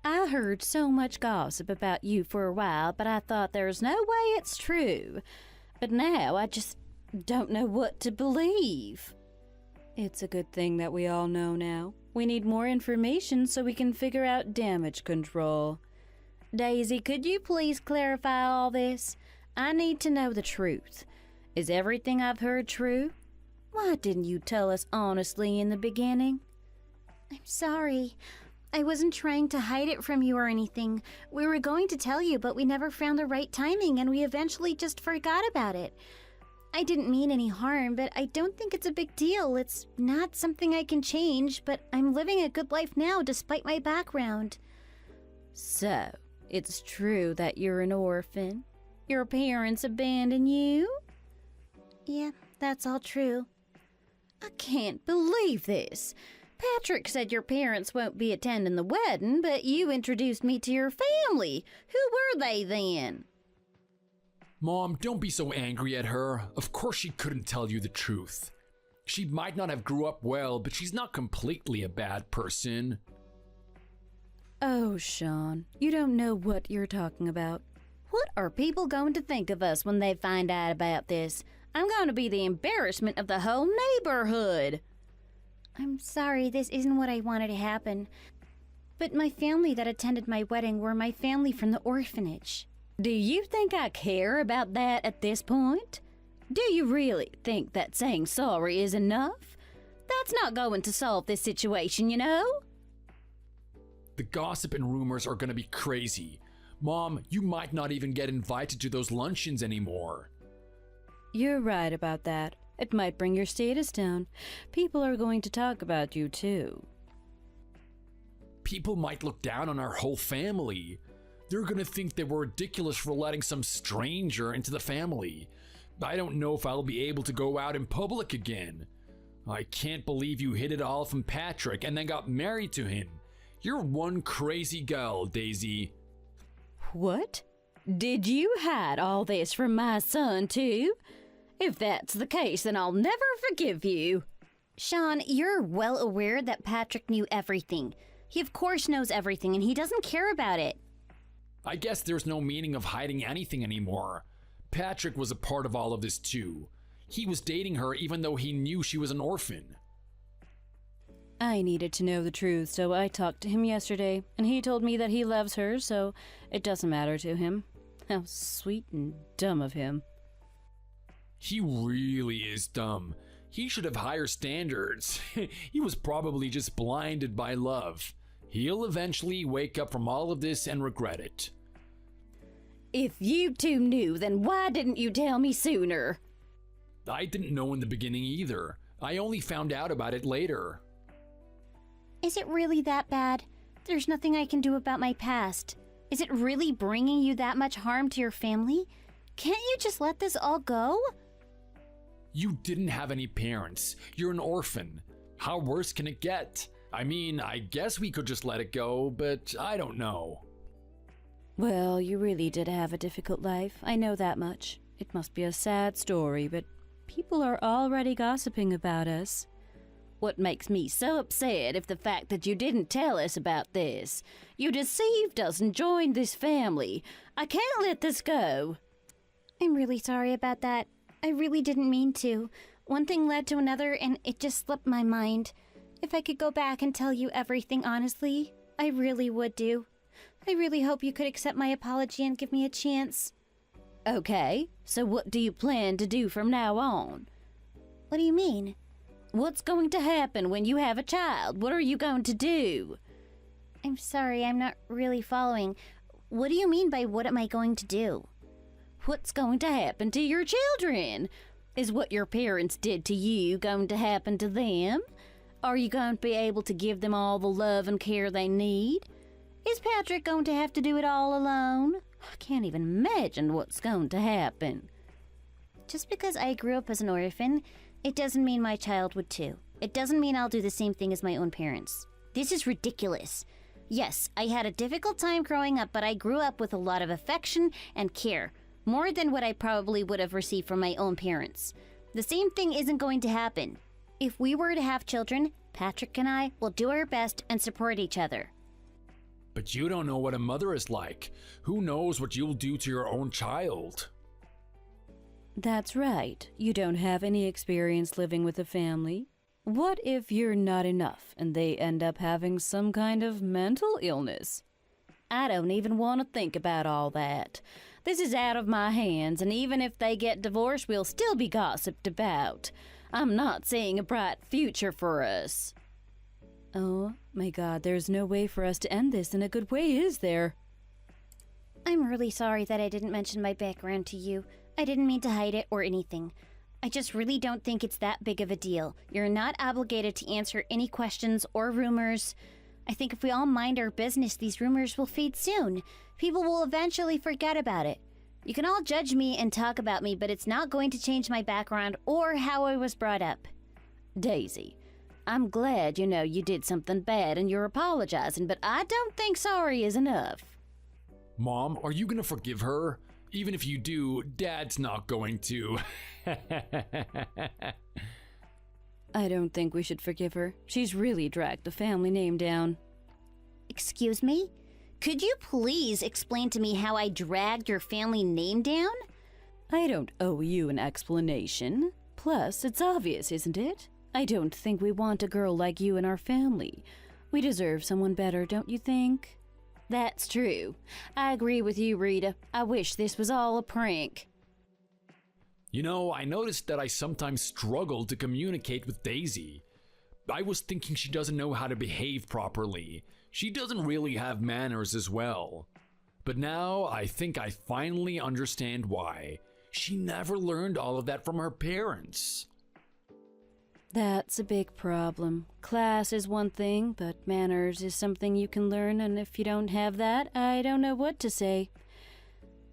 I heard so much gossip about you for a while, but I thought there's no way it's true. But now I just don't know what to believe. It's a good thing that we all know now. We need more information so we can figure out damage control. Daisy, could you please clarify all this? I need to know the truth. Is everything I've heard true? Why didn't you tell us honestly in the beginning? I'm sorry. I wasn't trying to hide it from you or anything. We were going to tell you, but we never found the right timing and we eventually just forgot about it. I didn't mean any harm, but I don't think it's a big deal. It's not something I can change, but I'm living a good life now despite my background. So, it's true that you're an orphan? Your parents abandoned you? Yeah, that's all true. I can't believe this. Patrick said your parents won't be attending the wedding, but you introduced me to your family. Who were they then? Mom, don't be so angry at her. Of course she couldn't tell you the truth. She might not have grew up well, but she's not completely a bad person. Oh, Sean, you don't know what you're talking about. What are people going to think of us when they find out about this? I'm going to be the embarrassment of the whole neighborhood. I'm sorry, this isn't what I wanted to happen. But my family that attended my wedding were my family from the orphanage. Do you think I care about that at this point? Do you really think that saying sorry is enough? That's not going to solve this situation, you know? The gossip and rumors are gonna be crazy. Mom, you might not even get invited to those luncheons anymore. You're right about that. It might bring your status down. People are going to talk about you too. People might look down on our whole family. They're gonna think that we're ridiculous for letting some stranger into the family. I don't know if I'll be able to go out in public again. I can't believe you hid it all from Patrick and then got married to him. You're one crazy girl, Daisy. What? Did you hide all this from my son too? If that's the case, then I'll never forgive you. Sean, you're well aware that Patrick knew everything. He of course knows everything and he doesn't care about it. I guess there's no meaning of hiding anything anymore. Patrick was a part of all of this too. He was dating her even though he knew she was an orphan. I needed to know the truth, so I talked to him yesterday, and he told me that he loves her, so it doesn't matter to him. How sweet and dumb of him. He really is dumb. He should have higher standards. He was probably just blinded by love. He'll eventually wake up from all of this and regret it. If you two knew, then why didn't you tell me sooner? I didn't know in the beginning either. I only found out about it later. Is it really that bad? There's nothing I can do about my past. Is it really bringing you that much harm to your family? Can't you just let this all go? You didn't have any parents. You're an orphan. How worse can it get? I mean, I guess we could just let it go, but I don't know. Well, you really did have a difficult life. I know that much. It must be a sad story, but people are already gossiping about us. What makes me so upset is the fact that you didn't tell us about this. You deceived us and joined this family. I can't let this go. I'm really sorry about that. I really didn't mean to. One thing led to another and it just slipped my mind. If I could go back and tell you everything honestly, I really would do. I really hope you could accept my apology and give me a chance. Okay, so what do you plan to do from now on? What do you mean? What's going to happen when you have a child? What are you going to do? I'm sorry, I'm not really following. What do you mean by what am I going to do? What's going to happen to your children? Is what your parents did to you going to happen to them? Are you going to be able to give them all the love and care they need? Is Patrick going to have to do it all alone? I can't even imagine what's going to happen. Just because I grew up as an orphan, it doesn't mean my child would too. It doesn't mean I'll do the same thing as my own parents. This is ridiculous. Yes, I had a difficult time growing up, but I grew up with a lot of affection and care, more than what I probably would have received from my own parents. The same thing isn't going to happen. If we were to have children, Patrick and I will do our best and support each other. But you don't know what a mother is like. Who knows what you'll do to your own child? That's right. You don't have any experience living with a family. What if you're not enough and they end up having some kind of mental illness? I don't even want to think about all that. This is out of my hands, and even if they get divorced, we'll still be gossiped about. I'm not seeing a bright future for us. Oh, my God, there's no way for us to end this in a good way, is there? I'm really sorry that I didn't mention my background to you. I didn't mean to hide it or anything. I just really don't think it's that big of a deal. You're not obligated to answer any questions or rumors. I think if we all mind our business, these rumors will fade soon. People will eventually forget about it. You can all judge me and talk about me, but it's not going to change my background or how I was brought up. Daisy, I'm glad you did something bad and you're apologizing, but I don't think sorry is enough. Mom, are you gonna forgive her? Even if you do, Dad's not going to. I don't think we should forgive her. She's really dragged the family name down. Excuse me? Could you please explain to me how I dragged your family name down? I don't owe you an explanation. Plus, it's obvious, isn't it? I don't think we want a girl like you in our family. We deserve someone better, don't you think? That's true. I agree with you, Rita. I wish this was all a prank. I noticed that I sometimes struggle to communicate with Daisy. I was thinking she doesn't know how to behave properly. She doesn't really have manners as well. But now I think I finally understand why. She never learned all of that from her parents. That's a big problem. Class is one thing, but manners is something you can learn, and if you don't have that, I don't know what to say.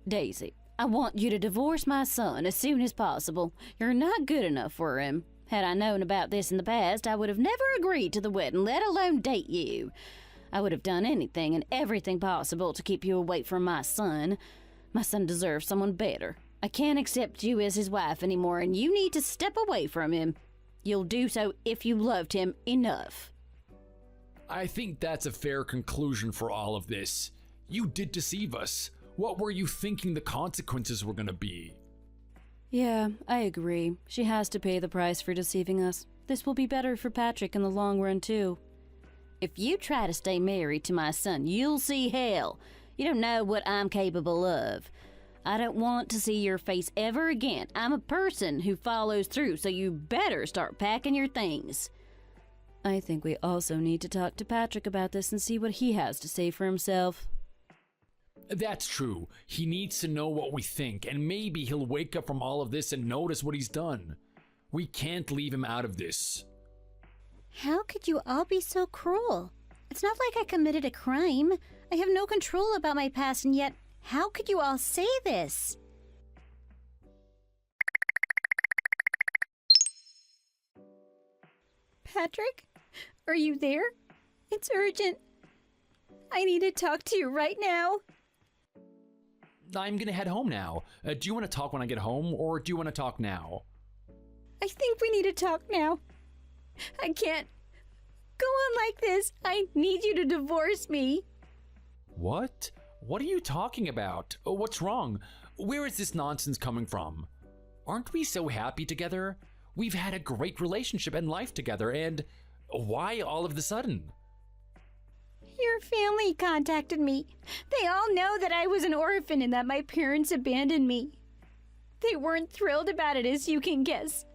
Daisy, I want you to divorce my son as soon as possible. You're not good enough for him. Had I known about this in the past, I would have never agreed to the wedding, let alone date you. I would have done anything and everything possible to keep you away from my son. My son deserves someone better. I can't accept you as his wife anymore, and you need to step away from him. You'll do so if you loved him enough. I think that's a fair conclusion for all of this. You did deceive us. What were you thinking the consequences were gonna be? Yeah, I agree. She has to pay the price for deceiving us. This will be better for Patrick in the long run, too. If you try to stay married to my son, you'll see hell. You don't know what I'm capable of. I don't want to see your face ever again. I'm a person who follows through, so you better start packing your things. I think we also need to talk to Patrick about this and see what he has to say for himself. That's true. He needs to know what we think, and maybe he'll wake up from all of this and notice what he's done. We can't leave him out of this. How could you all be so cruel? It's not like I committed a crime. I have no control about my past, and yet, how could you all say this? Patrick, are you there? It's urgent. I need to talk to you right now. I'm gonna head home now. Do you want to talk when I get home, or do you want to talk now? I think we need to talk now. I can't go on like this. I need you to divorce me. What? What are you talking about? What's wrong? Where is this nonsense coming from? Aren't we so happy together? We've had a great relationship and life together, and why all of the sudden? Your family contacted me. They all know that I was an orphan and that my parents abandoned me. They weren't thrilled about it, as you can guess.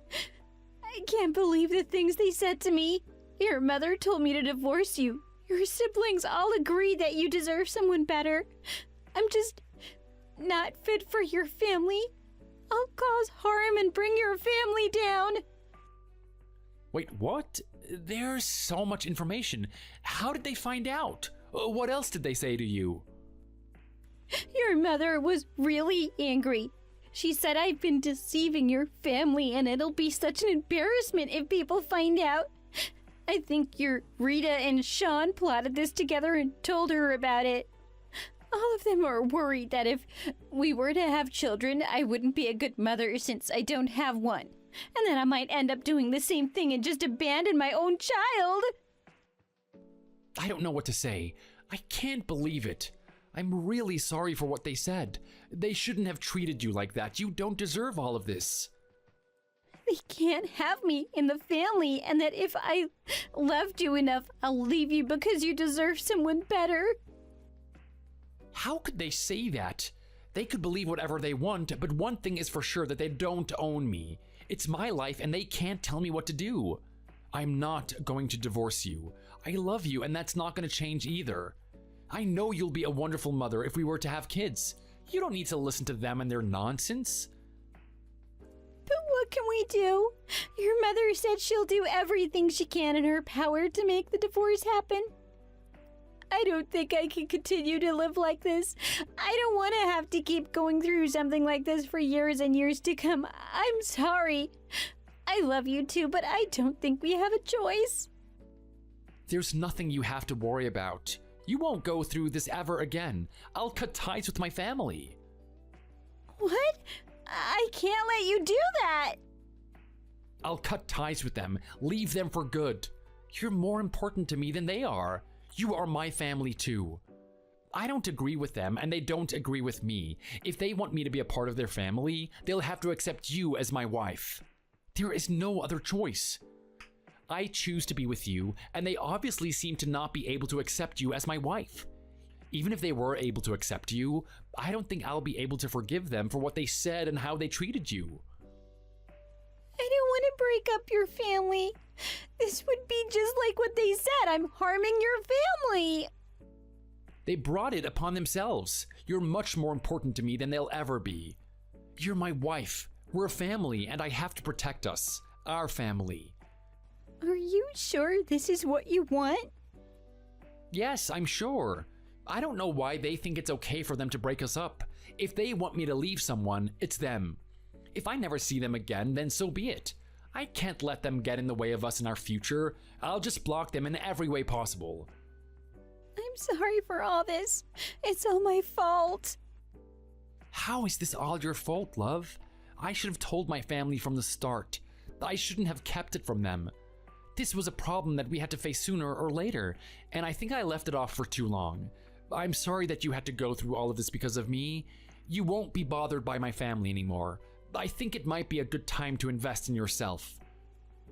I can't believe the things they said to me. Your mother told me to divorce you. Your siblings all agree that you deserve someone better. I'm just not fit for your family. I'll cause harm and bring your family down. Wait, what? There's so much information. How did they find out? What else did they say to you? Your mother was really angry. She said I've been deceiving your family and it'll be such an embarrassment if people find out. I think your Rita and Sean plotted this together and told her about it. All of them are worried that if we were to have children, I wouldn't be a good mother since I don't have one. And then I might end up doing the same thing and just abandon my own child. I don't know what to say. I can't believe it. I'm really sorry for what they said. They shouldn't have treated you like that. You don't deserve all of this. They can't have me in the family, and that if I loved you enough, I'll leave you because you deserve someone better. How could they say that? They could believe whatever they want, but one thing is for sure, that they don't own me. It's my life and they can't tell me what to do. I'm not going to divorce you. I love you and that's not going to change either. I know you'll be a wonderful mother if we were to have kids. You don't need to listen to them and their nonsense. But what can we do? Your mother said she'll do everything she can in her power to make the divorce happen. I don't think I can continue to live like this. I don't want to have to keep going through something like this for years and years to come. I'm sorry. I love you too, but I don't think we have a choice. There's nothing you have to worry about. You won't go through this ever again. I'll cut ties with my family. What? I can't let you do that. I'll cut ties with them, leave them for good. You're more important to me than they are. You are my family too. I don't agree with them and they don't agree with me. If they want me to be a part of their family, they'll have to accept you as my wife. There is no other choice. I choose to be with you, and they obviously seem to not be able to accept you as my wife. Even if they were able to accept you, I don't think I'll be able to forgive them for what they said and how they treated you. I don't want to break up your family. This would be just like what they said. I'm harming your family. They brought it upon themselves. You're much more important to me than they'll ever be. You're my wife. We're a family, and I have to protect us. Our family. Are you sure this is what you want? Yes, I'm sure. I don't know why they think it's okay for them to break us up. If they want me to leave someone, it's them. If I never see them again, then so be it. I can't let them get in the way of us in our future. I'll just block them in every way possible. I'm sorry for all this. It's all my fault. How is this all your fault, love? I should have told my family from the start. I shouldn't have kept it from them. This was a problem that we had to face sooner or later, and I think I left it off for too long. I'm sorry that you had to go through all of this because of me. You won't be bothered by my family anymore. I think it might be a good time to invest in yourself.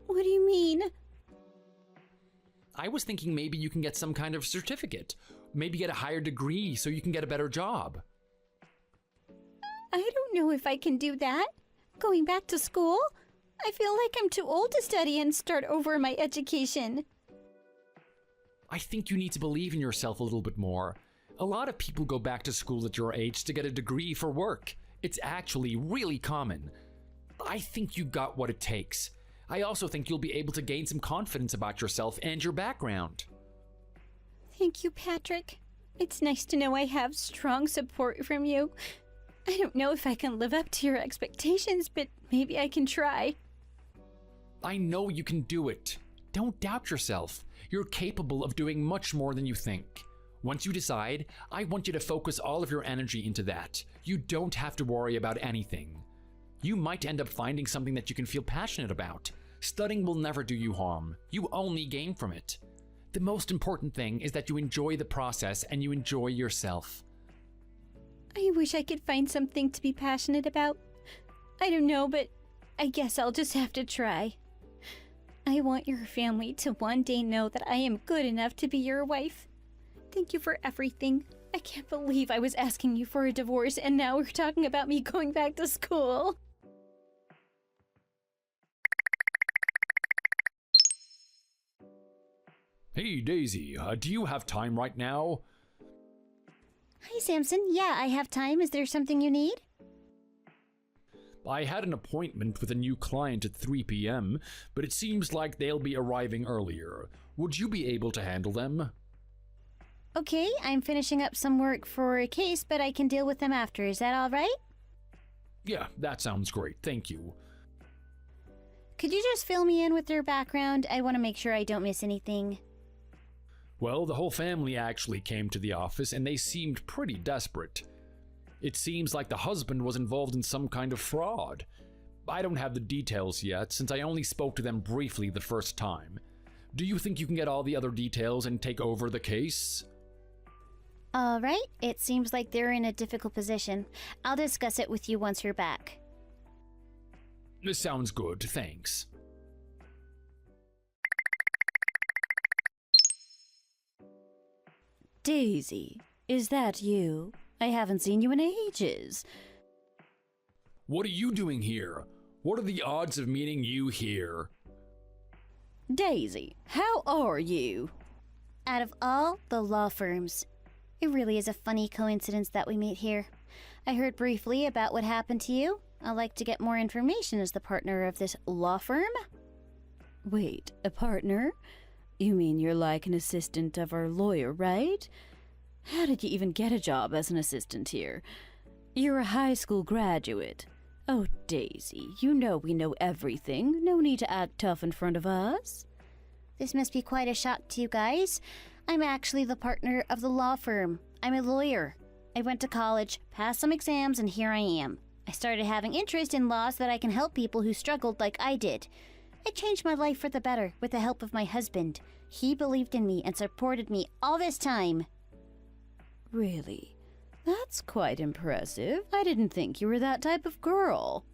What do you mean? I was thinking maybe you can get some kind of certificate. Maybe get a higher degree so you can get a better job. I don't know if I can do that. Going back to school? I feel like I'm too old to study and start over my education. I think you need to believe in yourself a little bit more. A lot of people go back to school at your age to get a degree for work. It's actually really common. I think you got what it takes. I also think you'll be able to gain some confidence about yourself and your background. Thank you, Patrick. It's nice to know I have strong support from you. I don't know if I can live up to your expectations, but maybe I can try. I know you can do it. Don't doubt yourself. You're capable of doing much more than you think. Once you decide, I want you to focus all of your energy into that. You don't have to worry about anything. You might end up finding something that you can feel passionate about. Studying will never do you harm. You only gain from it. The most important thing is that you enjoy the process and you enjoy yourself. I wish I could find something to be passionate about. I don't know, but I guess I'll just have to try. I want your family to one day know that I am good enough to be your wife. Thank you for everything. I can't believe I was asking you for a divorce and now we're talking about me going back to school. Hey Daisy, do you have time right now? Hi, Samson. Yeah, I have time. Is there something you need? I had an appointment with a new client at 3 p.m., but it seems like they'll be arriving earlier. Would you be able to handle them? Okay, I'm finishing up some work for a case, but I can deal with them after. Is that all right? Yeah, that sounds great. Thank you. Could you just fill me in with their background? I want to make sure I don't miss anything. Well, the whole family actually came to the office and they seemed pretty desperate. It seems like the husband was involved in some kind of fraud. I don't have the details yet since I only spoke to them briefly the first time. Do you think you can get all the other details and take over the case? All right, it seems like they're in a difficult position. I'll discuss it with you once you're back. This sounds good, thanks. Daisy, is that you? I haven't seen you in ages. What are you doing here? What are the odds of meeting you here? Daisy, how are you? Out of all the law firms, it really is a funny coincidence that we meet here. I heard briefly about what happened to you. I'd like to get more information as the partner of this law firm. Wait, a partner? You mean you're like an assistant of our lawyer, right? How did you even get a job as an assistant here? You're a high school graduate. Oh, Daisy, you know we know everything. No need to act tough in front of us. This must be quite a shock to you guys. I'm actually the partner of the law firm. I'm a lawyer. I went to college, passed some exams, and here I am. I started having interest in law so that I can help people who struggled like I did. I changed my life for the better with the help of my husband. He believed in me and supported me all this time. Really? That's quite impressive. I didn't think you were that type of girl.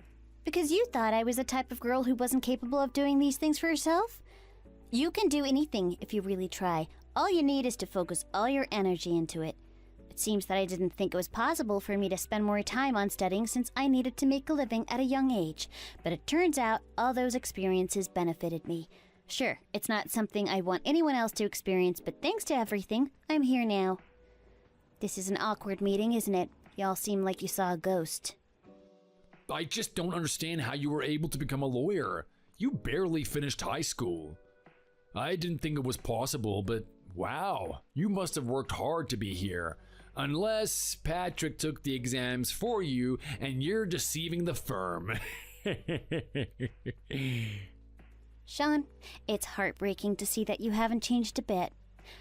Because you thought I was the type of girl who wasn't capable of doing these things for herself? You can do anything if you really try. All you need is to focus all your energy into it. It seems that I didn't think it was possible for me to spend more time on studying since I needed to make a living at a young age. But it turns out all those experiences benefited me. Sure, it's not something I want anyone else to experience, but thanks to everything, I'm here now. This is an awkward meeting, isn't it? Y'all seem like you saw a ghost. I just don't understand how you were able to become a lawyer. You barely finished high school. I didn't think it was possible, but wow, you must have worked hard to be here. Unless Patrick took the exams for you and you're deceiving the firm. Sean, it's heartbreaking to see that you haven't changed a bit.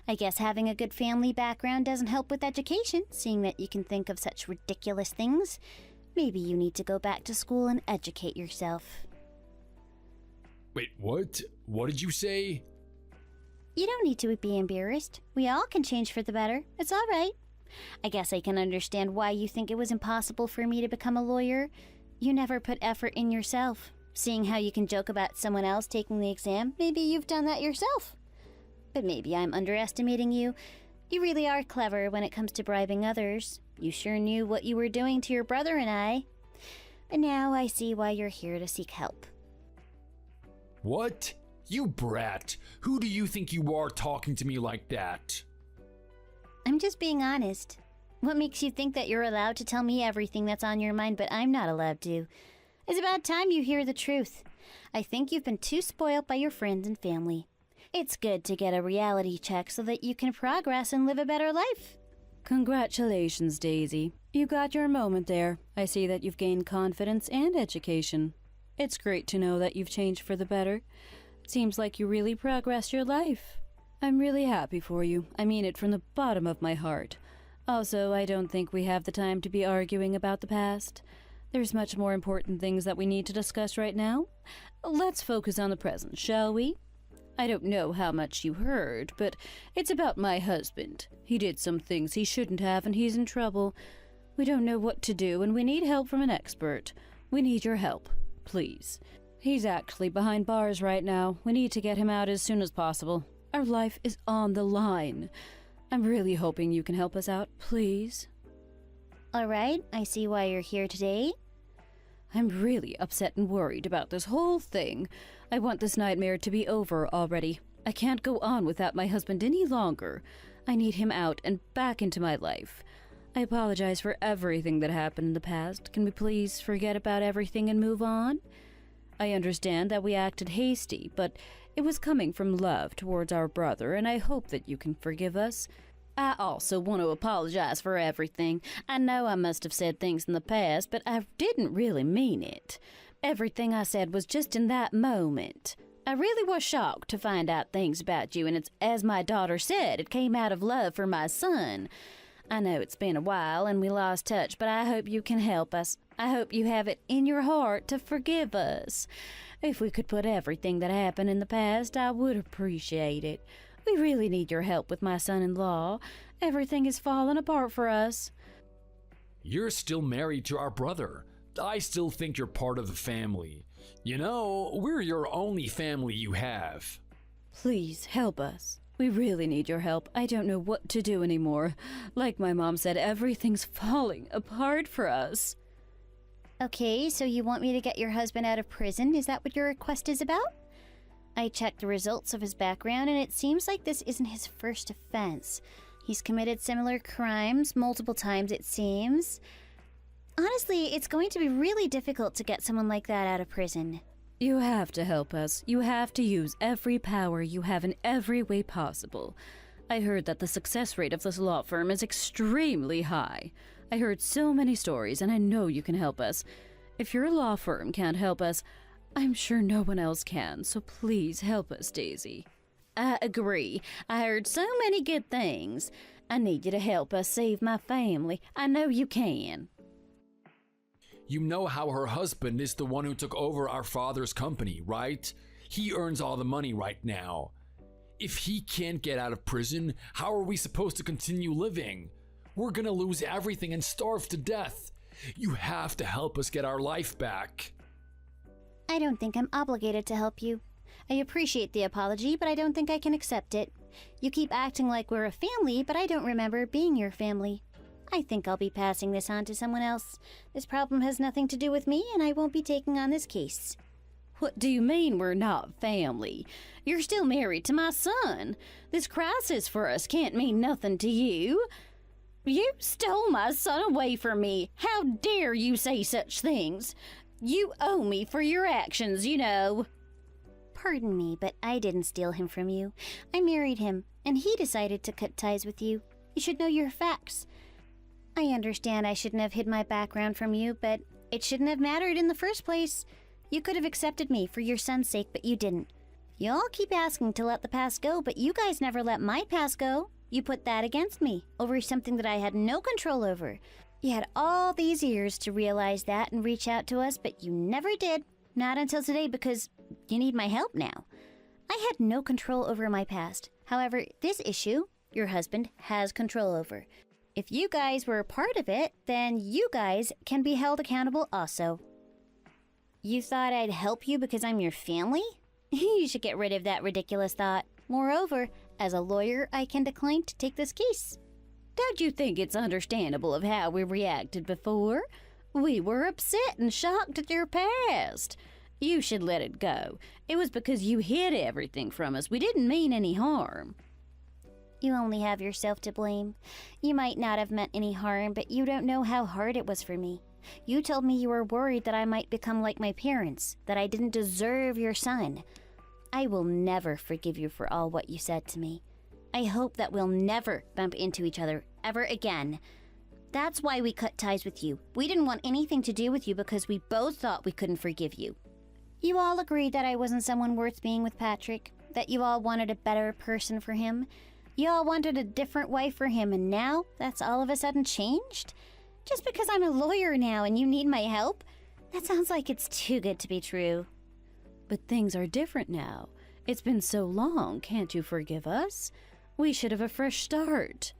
I guess having a good family background doesn't help with education, seeing that you can think of such ridiculous things. Maybe you need to go back to school and educate yourself. Wait, what? What did you say? You don't need to be embarrassed. We all can change for the better. It's all right. I guess I can understand why you think it was impossible for me to become a lawyer. You never put effort in yourself. Seeing how you can joke about someone else taking the exam, maybe you've done that yourself. But maybe I'm underestimating you. You really are clever when it comes to bribing others. You sure knew what you were doing to your brother and I. But now I see why you're here to seek help. What? You brat! Who do you think you are talking to me like that? I'm just being honest. What makes you think that you're allowed to tell me everything that's on your mind, but I'm not allowed to? It's about time you hear the truth. I think you've been too spoiled by your friends and family. It's good to get a reality check so that you can progress and live a better life. Congratulations, Daisy. You got your moment there. I see that you've gained confidence and education. It's great to know that you've changed for the better. Seems like you really progressed your life. I'm really happy for you. I mean it from the bottom of my heart. Also, I don't think we have the time to be arguing about the past. There's much more important things that we need to discuss right now. Let's focus on the present, shall we? I don't know how much you heard, but it's about my husband. He did some things he shouldn't have, and he's in trouble. We don't know what to do, and we need help from an expert. We need your help, please. He's actually behind bars right now. We need to get him out as soon as possible. Our life is on the line. I'm really hoping you can help us out, please. All right, I see why you're here today. I'm really upset and worried about this whole thing. I want this nightmare to be over already. I can't go on without my husband any longer. I need him out and back into my life. I apologize for everything that happened in the past. Can we please forget about everything and move on? I understand that we acted hasty, but it was coming from love towards our brother, and I hope that you can forgive us. I also want to apologize for everything. I know I must have said things in the past, but I didn't really mean it. Everything I said was just in that moment. I really was shocked to find out things about you, and it's as my daughter said, it came out of love for my son. I know it's been a while and we lost touch, but I hope you can help us. I hope you have it in your heart to forgive us. If we could put everything that happened in the past, I would appreciate it. We really need your help with my son-in-law. Everything is falling apart for us. You're still married to our brother. I still think you're part of the family. You know, we're your only family you have. Please help us. We really need your help. I don't know what to do anymore. Like my mom said, everything's falling apart for us. Okay, so you want me to get your husband out of prison? Is that what your request is about? I checked the results of his background, and it seems like this isn't his first offense. He's committed similar crimes multiple times, it seems. Honestly, it's going to be really difficult to get someone like that out of prison. You have to help us. You have to use every power you have in every way possible. I heard that the success rate of this law firm is extremely high. I heard so many stories, and I know you can help us. If your law firm can't help us, I'm sure no one else can, so please help us, Daisy. I agree. I heard so many good things. I need you to help us save my family. I know you can. You know how her husband is the one who took over our father's company, right? He earns all the money right now. If he can't get out of prison, how are we supposed to continue living? We're gonna lose everything and starve to death. You have to help us get our life back. I don't think I'm obligated to help you. I appreciate the apology, but I don't think I can accept it. You keep acting like we're a family, but I don't remember being your family. I think I'll be passing this on to someone else. This problem has nothing to do with me, and I won't be taking on this case. What do you mean we're not family? You're still married to my son. This crisis for us can't mean nothing to you. You stole my son away from me. How dare you say such things? You owe me for your actions, you know. Pardon me, but I didn't steal him from you. I married him, and he decided to cut ties with you. You should know your facts. I understand I shouldn't have hid my background from you, but it shouldn't have mattered in the first place. You could have accepted me for your son's sake, but you didn't. You all keep asking to let the past go, but you guys never let my past go. You put that against me, over something that I had no control over. You had all these years to realize that and reach out to us, but you never did. Not until today, because you need my help now. I had no control over my past. However, this issue, your husband has control over. If you guys were a part of it, then you guys can be held accountable also. You thought I'd help you because I'm your family? You should get rid of that ridiculous thought. Moreover, as a lawyer, I can decline to take this case. Don't you think it's understandable of how we reacted before? We were upset and shocked at your past. You should let it go. It was because you hid everything from us. We didn't mean any harm. You only have yourself to blame. You might not have meant any harm, but you don't know how hard it was for me. You told me you were worried that I might become like my parents, that I didn't deserve your son. I will never forgive you for all what you said to me. I hope that we'll never bump into each other ever again. That's why we cut ties with you. We didn't want anything to do with you because we both thought we couldn't forgive you. You all agreed that I wasn't someone worth being with Patrick, that you all wanted a better person for him. You all wanted a different wife for him, and now that's all of a sudden changed? Just because I'm a lawyer now and you need my help? That sounds like it's too good to be true. But things are different now. It's been so long, can't you forgive us? We should have a fresh start.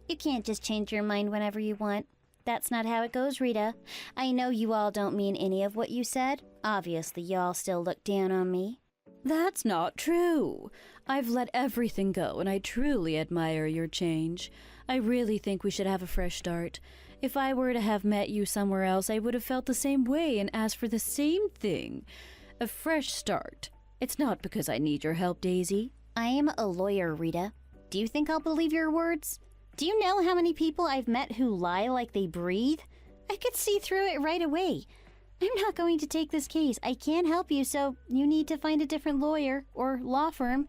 You can't just change your mind whenever you want. That's not how it goes, Rita. I know you all don't mean any of what you said. Obviously, y'all still look down on me. That's not true. I've let everything go, and I truly admire your change. I really think we should have a fresh start. If I were to have met you somewhere else, I would have felt the same way and asked for the same thing. A fresh start. It's not because I need your help, Daisy. I am a lawyer, Rita. Do you think I'll believe your words? Do you know how many people I've met who lie like they breathe? I could see through it right away. I'm not going to take this case. I can't help you, so you need to find a different lawyer or law firm.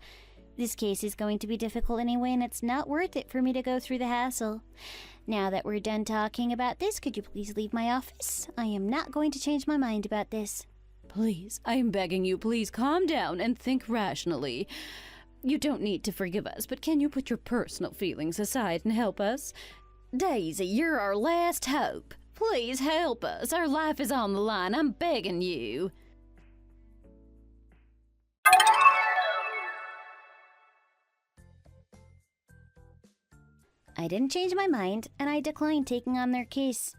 This case is going to be difficult anyway, and it's not worth it for me to go through the hassle. Now that we're done talking about this, could you please leave my office? I am not going to change my mind about this. Please, I am begging you, please calm down and think rationally. You don't need to forgive us, but can you put your personal feelings aside and help us? Daisy, you're our last hope. Please help us. Our life is on the line. I'm begging you. I didn't change my mind, and I declined taking on their case.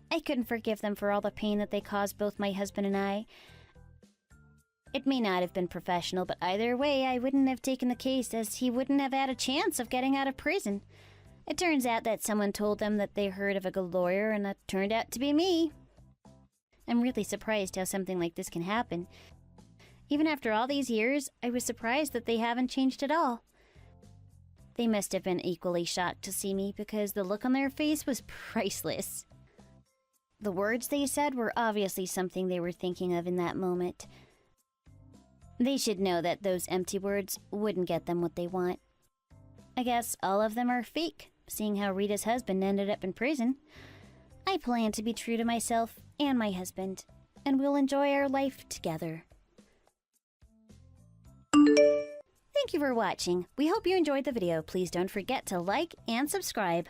I couldn't forgive them for all the pain that they caused both my husband and I. It may not have been professional, but either way, I wouldn't have taken the case, as he wouldn't have had a chance of getting out of prison. It turns out that someone told them that they heard of a good lawyer, and that turned out to be me. I'm really surprised how something like this can happen. Even after all these years, I was surprised that they haven't changed at all. They must have been equally shocked to see me, because the look on their face was priceless. The words they said were obviously something they were thinking of in that moment. They should know that those empty words wouldn't get them what they want. I guess all of them are fake, seeing how Rita's husband ended up in prison. I plan to be true to myself and my husband, and we'll enjoy our life together. Thank you for watching. We hope you enjoyed the video. Please don't forget to like and subscribe.